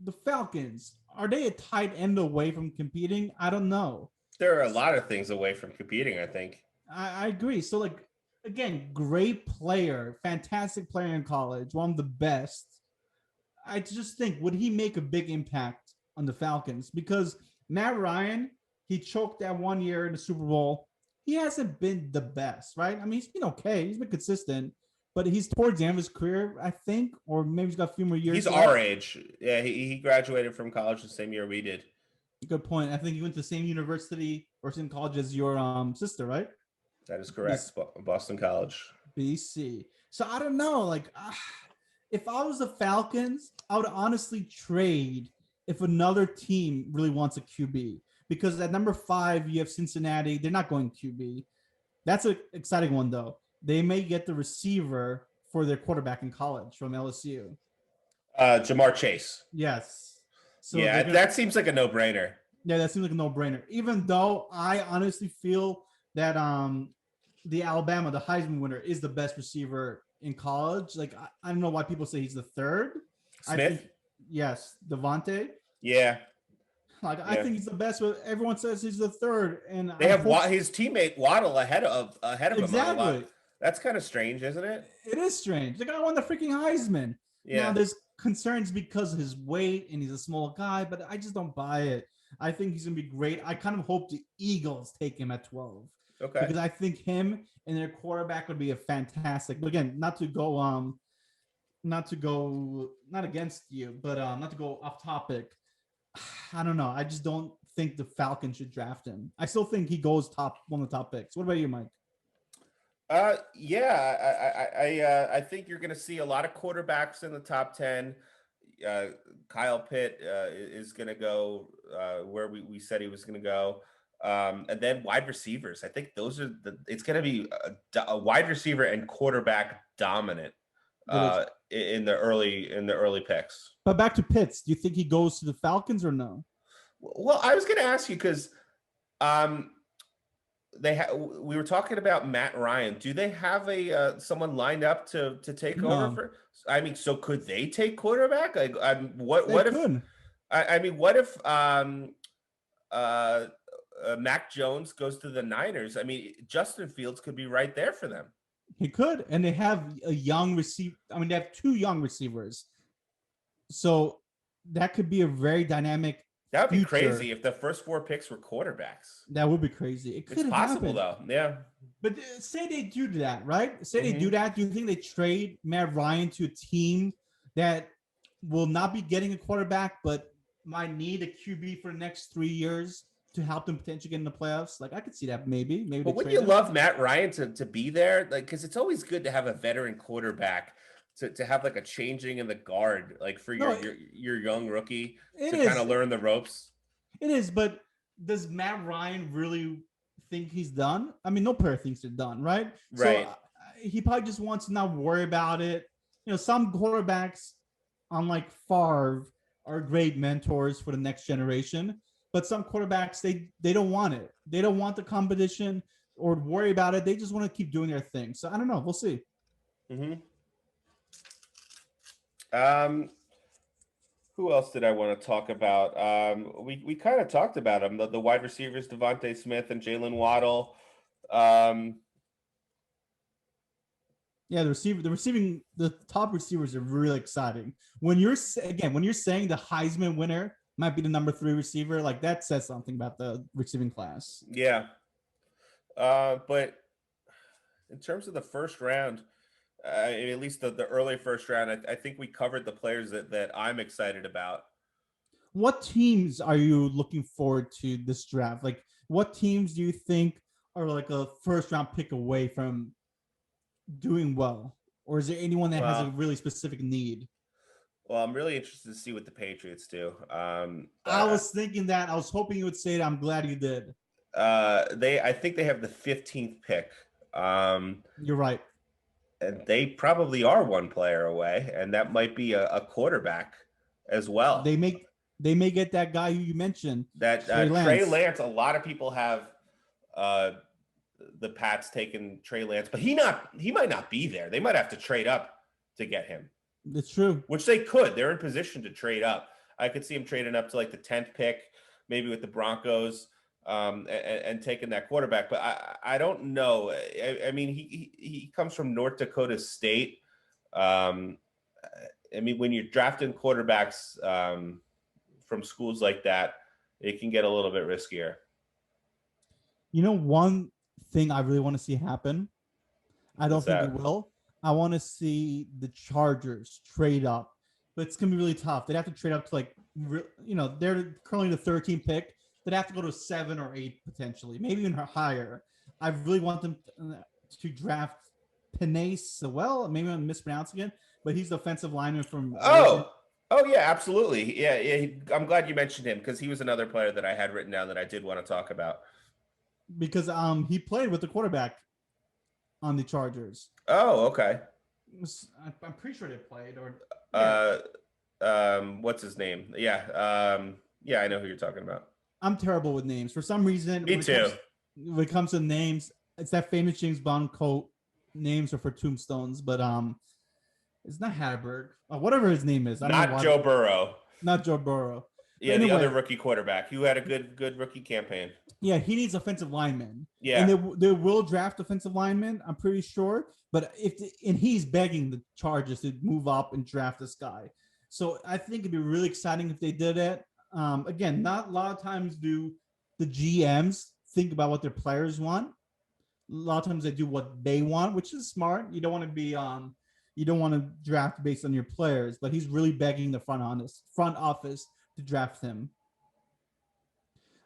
the Falcons, are they a tight end away from competing? I don't know. There are a lot of things away from competing, I think. I agree. So, like, again, great player, fantastic player in college, one of the best. I just think, would he make a big impact on the Falcons? Because Matt Ryan, he choked that 1 year in the Super Bowl. He hasn't been the best, right? I mean, he's been okay. He's been consistent. But he's towards the end of his career, I think, or maybe he's got a few more years. He's our age. Yeah, he graduated from college the same year we did. Good point. I think he went to the same university or same college as your sister, right? That is correct. Boston College. BC. So I don't know. Like, if I was the Falcons, I would honestly trade if another team really wants a QB. Because at number 5, you have Cincinnati. They're not going QB. That's an exciting one, though. They may get the receiver for their quarterback in college from LSU. Jamar Chase. Yes. So yeah, that seems like a no-brainer. Yeah, that seems like a no-brainer. Even though I honestly feel that the Heisman winner, is the best receiver in college. Like I don't know why people say he's the third. I Smith? think yes, Devontae. Yeah. Like I Yeah. think he's the best, but everyone says he's the third, and They I have hope His teammate Waddle ahead of him on a lot. exactly. That's kind of strange, isn't it? It is strange. The guy won the freaking Heisman. Now Yeah. there's concerns because of his weight and he's a small guy, but I just don't buy it. I think he's gonna be great. I kind of hope the Eagles take him at 12 Okay. because I think him and their quarterback would be a fantastic. But again, not against you, but not to go off topic. I don't know. I just don't think the Falcons should draft him. I still think he goes one of the top picks. What about you, Mike? Yeah, I think you're going to see a lot of quarterbacks in the top 10. Kyle Pitt is going to go where we said he was going to go. And then wide receivers. I think it's going to be a wide receiver and quarterback dominant in the early picks. But back to Pitts. Do you think he goes to the Falcons or no? Well, I was going to ask you because we were talking about Matt Ryan. Do they have someone lined up to take over for? I mean, so could they take quarterback? What if Mac Jones goes to the Niners? I mean, Justin Fields could be right there for them. He could, and they have a young receiver. I mean, they have two young receivers, so that could be a very dynamic. That would be crazy if the first 4 picks were quarterbacks. That would be crazy. It's possible though. Yeah. But say they do that, right? Say they do that. Do you think they trade Matt Ryan to a team that will not be getting a quarterback, but might need a QB for the next 3 years to help them potentially get in the playoffs? Like I could see that maybe. But wouldn't you love Matt Ryan to be there? Like, because it's always good to have a veteran quarterback to have like a changing in the guard, like for your young rookie to kind of learn the ropes. It is, but does Matt Ryan really think he's done? I mean, no player thinks they're done, right? Right. So he probably just wants to not worry about it. You know, some quarterbacks, unlike Favre, are great mentors for the next generation, but some quarterbacks they don't want it. They don't want the competition or worry about it. They just want to keep doing their thing. So I don't know. We'll see. Mm-hmm. Who else did I want to talk about? We kind of talked about them. The wide receivers, Devontae Smith and Jalen Waddle. Yeah, the top receivers are really exciting. When you're saying the Heisman winner might be the number 3 receiver, like that says something about the receiving class. Yeah. But in terms of the first round, at least the early first round, I think we covered the players that I'm excited about. What teams are you looking forward to this draft? Like, what teams do you think are like a first round pick away from doing well? Or is there anyone that has a really specific need? Well, I'm really interested to see what the Patriots do. I was thinking that. I was hoping you would say that. I'm glad you did. I think they have the 15th pick. You're right. And they probably are one player away, and that might be a quarterback as well. They may get that guy who you mentioned. That Trey Lance. A lot of people have the Pats taking Trey Lance, but he might not be there. They might have to trade up to get him. It's true. Which they could. They're in position to trade up. I could see him trading up to like the 10th pick, maybe with the Broncos. And taking that quarterback, but I don't know. I mean, he comes from North Dakota State. I mean, when you're drafting quarterbacks from schools like that, it can get a little bit riskier. You know, one thing I really want to see happen, I don't think it will. I want to see the Chargers trade up, but it's gonna be really tough. They'd have to trade up to they're currently the 13th pick. They'd have to go to 7 or 8 potentially, maybe even higher. I really want them to draft Penei Sewell. Maybe I'm mispronouncing it, but he's the offensive lineman from. Oh yeah, absolutely. Yeah. I'm glad you mentioned him because he was another player that I had written down that I did want to talk about. Because he played with the quarterback on the Chargers. Oh, okay. I'm pretty sure they played. What's his name? Yeah. Yeah, I know who you're talking about. I'm terrible with names. For some reason, me too. When it comes to names, it's that famous James Bond quote, names are for tombstones, but it's not Hatterberg. Whatever his name is. I don't know Not why. Joe Burrow. Not Joe Burrow. But Yeah, the other anyway, rookie quarterback who had a good rookie campaign. yeah, he needs offensive linemen. And Yeah. they will draft offensive linemen, I'm pretty sure. But and he's begging the Chargers to move up and draft this guy. So I think it'd be really exciting if they did it. Again, not a lot of times do the GMs think about what their players want. A lot of times they do what they want, which is smart. You don't want to be you don't want to draft based on your players, but he's really begging the front office to draft him.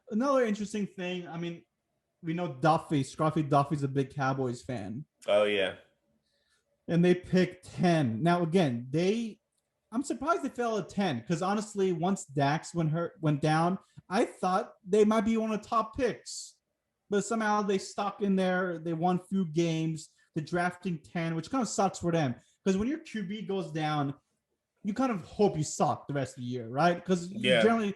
Another interesting thing, I mean, we know Scruffy Duffy's a big Cowboys fan. Oh yeah. And they picked 10. Now again, I'm surprised they fell at 10 because honestly, once Dax went down, I thought they might be one of the top picks. But somehow they stuck in there. They won a few games. They're drafting 10, which kind of sucks for them. Because when your QB goes down, you kind of hope you suck the rest of the year, right? Because you're generally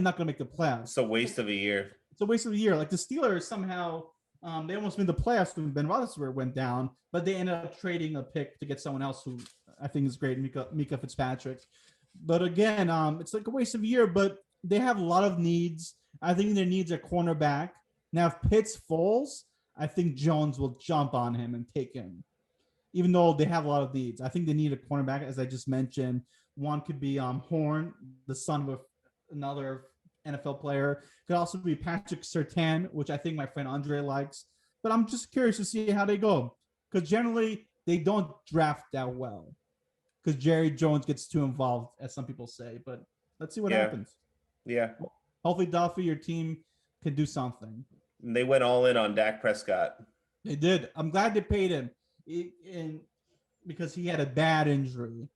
not going to make the playoffs. It's a waste of a year. It's a waste of a year. Like the Steelers somehow, they almost made the playoffs when Ben Roethlisberger went down, but they ended up trading a pick to get someone else who I think is great, Mika Fitzpatrick. But again, it's like a waste of a year, but they have a lot of needs. I think their needs are cornerback. Now, if Pitts falls, I think Jones will jump on him and take him, even though they have a lot of needs. I think they need a cornerback, as I just mentioned. One could be Horn, the son of another NFL player. Could also be Patrick Surtain, which I think my friend Andre likes. But I'm just curious to see how they go, because generally they don't draft that well, because Jerry Jones gets too involved, as some people say. But let's see what happens. Yeah. Hopefully, Duffy, your team can do something. They went all in on Dak Prescott. They did. I'm glad they paid him, because he had a bad injury.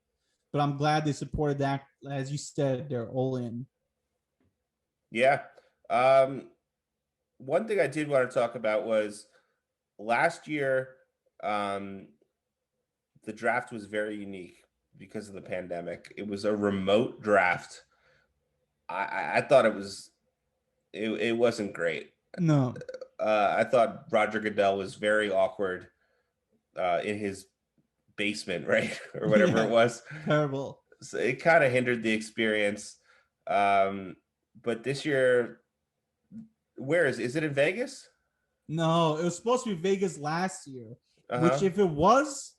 But I'm glad they supported Dak. As you said, they're all in. Yeah. One thing I did want to talk about was last year, the draft was very unique because of the pandemic. It was a remote draft. I thought it wasn't great. No. I thought Roger Goodell was very awkward in his basement, right? Or whatever it was. Terrible. So it kind of hindered the experience. But this year, where is it in Vegas? No, it was supposed to be Vegas last year, which if it was,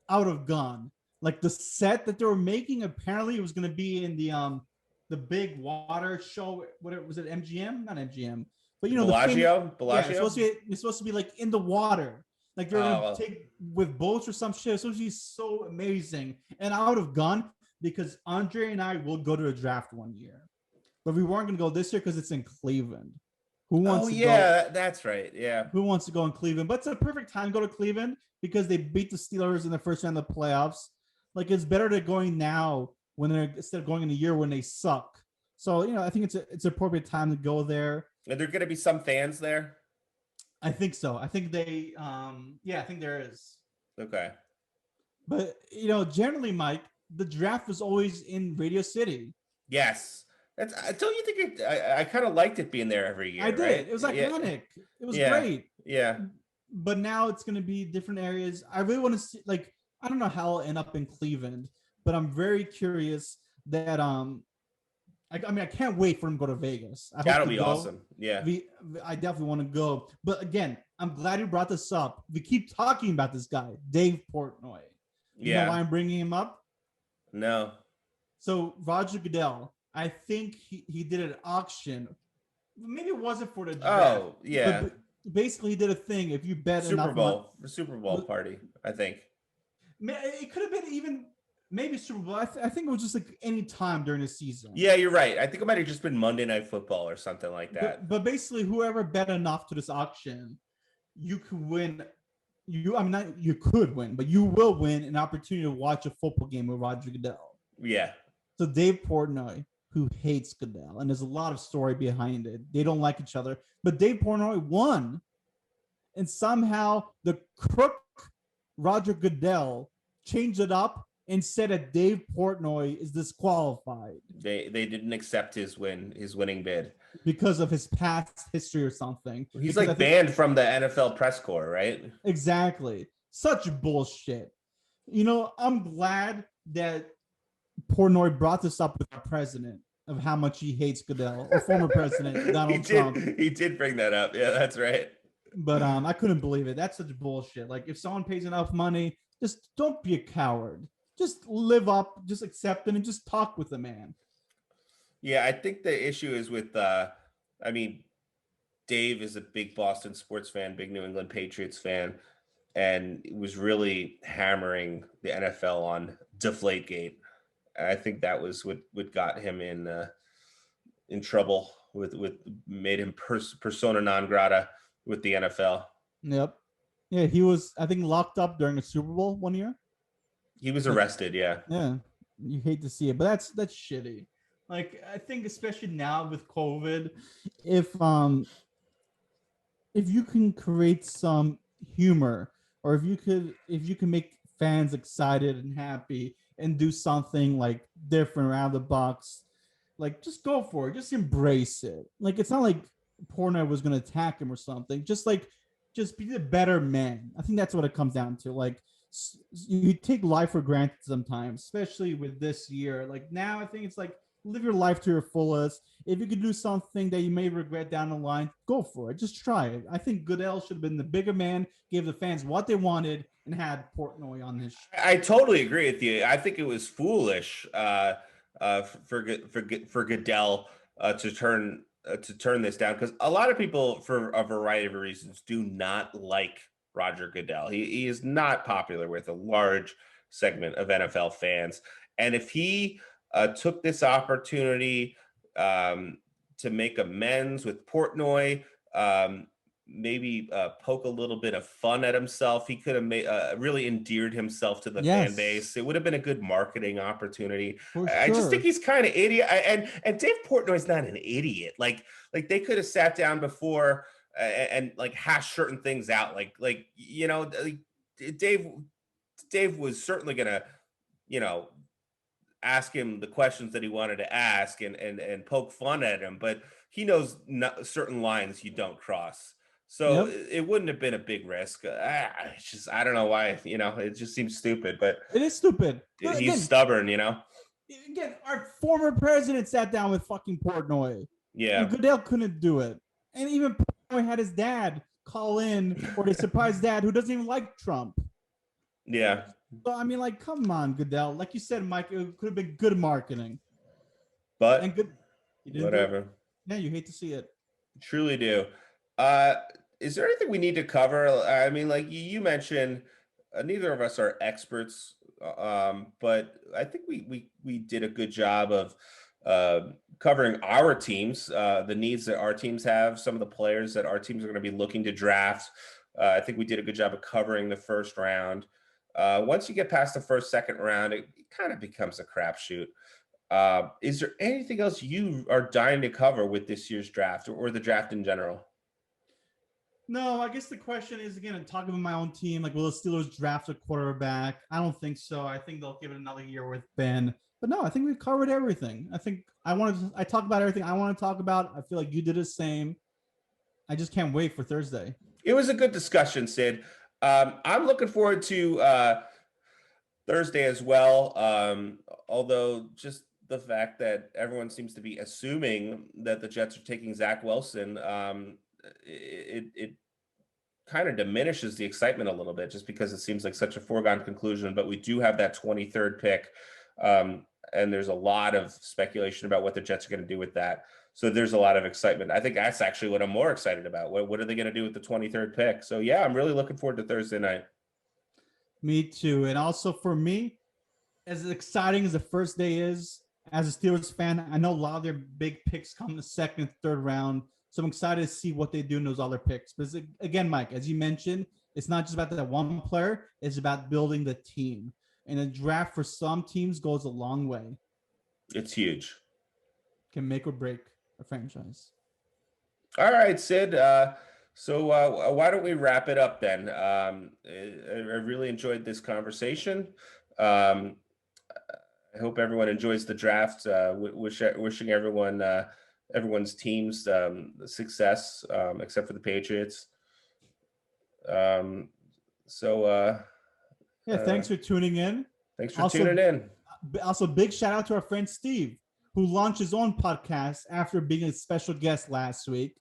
I would have gone. Like the set that they were making, apparently it was going to be in the big water show. What was it? MGM? Not MGM. But you know, Bellagio. Yeah, it's supposed to be like in the water. Like they're gonna take with boats or some shit. It's supposed to be so amazing. And I would have gone because Andre and I will go to a draft one year. But we weren't gonna go this year because it's in Cleveland. Who wants to go? That's right. Yeah. Who wants to go in Cleveland? But it's a perfect time to go to Cleveland because they beat the Steelers in the first round of the playoffs. Like it's better to going now when they're instead of going in a year when they suck. So, you know, I think it's an appropriate time to go there. Are there going to be some fans there? I think so. I think they, I think there is. Okay. But, you know, generally, Mike, the draft was always in Radio City. Yes. Don't you think I kind of liked it being there every year? I did. Right? It was iconic. It was great. Yeah. But now it's going to be different areas. I really want to see, like, I don't know how I'll end up in Cleveland, but I'm very curious that, I can't wait for him to go to Vegas. That'll be awesome. Yeah. I definitely want to go. But again, I'm glad you brought this up. We keep talking about this guy, Dave Portnoy. You know why I'm bringing him up? No. So Roger Goodell, I think he did an auction. Maybe it wasn't for the draft. Oh, yeah. But basically, he did a thing. If you bet the Super Bowl party, I think. It could have been even maybe Super Bowl. I think it was just like any time during the season. Yeah, you're right. I think it might have just been Monday Night Football or something like that. But basically, whoever bet enough to this auction, you could win. You could win, but you will win an opportunity to watch a football game with Roger Goodell. Yeah. So Dave Portnoy, who hates Goodell, and there's a lot of story behind it. They don't like each other, but Dave Portnoy won, and somehow the crook Roger Goodell changed it up and said that Dave Portnoy is disqualified. They didn't accept his winning bid because of his past history or something. He's banned from the NFL press corps, right? Exactly. Such bullshit. I'm glad that Portnoy brought this up with our president of how much he hates Goodell, or former president he Donald Trump. did. He did bring that up. Yeah, that's right. But I couldn't believe it. That's such bullshit. Like, if someone pays enough money, just don't be a coward. Just live up, just accept it, and just talk with the man. Yeah, I think the issue is with. I mean, Dave is a big Boston sports fan, big New England Patriots fan, and was really hammering the NFL on Deflategate. I think that was what got him in trouble with made him persona non grata with the NFL. Yep. Yeah, he was, I think, locked up during a Super Bowl one year. He was Like, arrested. Yeah. yeah, you hate to see it, but that's shitty. Like, I think especially now with COVID, if if you can create some humor, or if you can make fans excited and happy and do something like different around the box, like, just go for it, just embrace it. Like, it's not like Porno was going to attack him or something. Just be the better man. I think that's what it comes down to. Like, you take life for granted sometimes, especially with this year. Like, now I think it's like, live your life to your fullest. If you could do something that you may regret down the line, go for it. Just try it. I think Goodell should have been the bigger man, gave the fans what they wanted, and had Portnoy on his. I totally agree with you. I think it was foolish for Goodell to turn this down, because a lot of people, for a variety of reasons, do not like Roger Goodell. He is not popular with a large segment of NFL fans, and if he took this opportunity to make amends with Portnoy, maybe poke a little bit of fun at himself. He could have made really endeared himself to the fan base. It would have been a good marketing opportunity. For I just sure. think he's kind of idiot. And Dave Portnoy's not an idiot. Like they could have sat down before and like hash certain things out. Like Dave was certainly gonna ask him the questions that he wanted to ask and poke fun at him, but he knows certain lines you don't cross. So Yep. it wouldn't have been a big risk. It's just, I don't know why, it just seems stupid, but It is stupid. But he's again, stubborn, again, our former president sat down with fucking Portnoy, Yeah. and Goodell couldn't do it. And even Portnoy had his dad call in, or the surprise dad who doesn't even like Trump. Yeah. So, I mean, like, come on, Goodell. Like you said, Mike, it could have been good marketing. But And good. whatever. Yeah, you hate to see it. Truly do. Is there anything we need to cover? I mean, like you mentioned, neither of us are experts, but I think we did a good job of covering our teams, the needs that our teams have, some of the players that our teams are going to be looking to draft. I think we did a good job of covering the first round. Once you get past the first, second round, it kind of becomes a crapshoot. Is there anything else you are dying to cover with this year's draft, or the draft in general? No, I guess the question is, again, talking about my own team, like, will the Steelers draft a quarterback? I don't think so. I think they'll give it another year with Ben. But no, I think we've covered everything. I think I talked about everything I want to talk about. I feel like you did the same. I just can't wait for Thursday. It was a good discussion, Sid. I'm looking forward to Thursday as well. Although just the fact that everyone seems to be assuming that the Jets are taking Zach Wilson, it kind of diminishes the excitement a little bit, just because it seems like such a foregone conclusion. But we do have that 23rd pick, and there's a lot of speculation about what the Jets are going to do with that. So there's a lot of excitement. I think that's actually what I'm more excited about. What are they going to do with the 23rd pick? So yeah, I'm really looking forward to Thursday night. Me too. And also for me, as exciting as the first day is, as a Steelers fan, I know a lot of their big picks come in the second and third round. So I'm excited to see what they do in those other picks. Because again, Mike, as you mentioned, it's not just about that one player, it's about building the team. And a draft for some teams goes a long way. It's huge. Can make or break a franchise. All right, Sid. So why don't we wrap it up then? I really enjoyed this conversation. I hope everyone enjoys the draft. Wishing everyone everyone's teams success, except for the Patriots. So thanks for tuning in. Thanks for tuning in. Also, big shout out to our friend Steve, who launched his own podcast after being a special guest last week.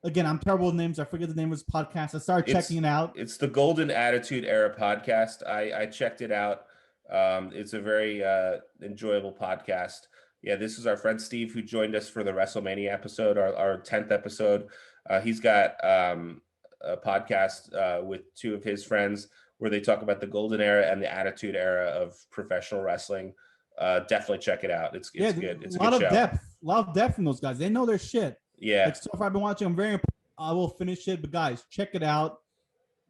Again, I'm terrible with names. I forget the name of his podcast. I started checking it out. It's the Golden Attitude Era podcast. I checked it out. It's a very enjoyable podcast. Yeah, this is our friend Steve who joined us for the WrestleMania episode, our 10th episode. He's got a podcast with two of his friends where they talk about the Golden Era and the Attitude Era of professional wrestling. Definitely check it out. It's good. It's a lot good of show. depth. A lot of depth in those guys. They know their shit. Yeah. Like so far I've been watching. I will finish it, but guys, check it out.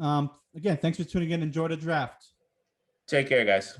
Again, thanks for tuning in. Enjoy the draft. Take care, guys.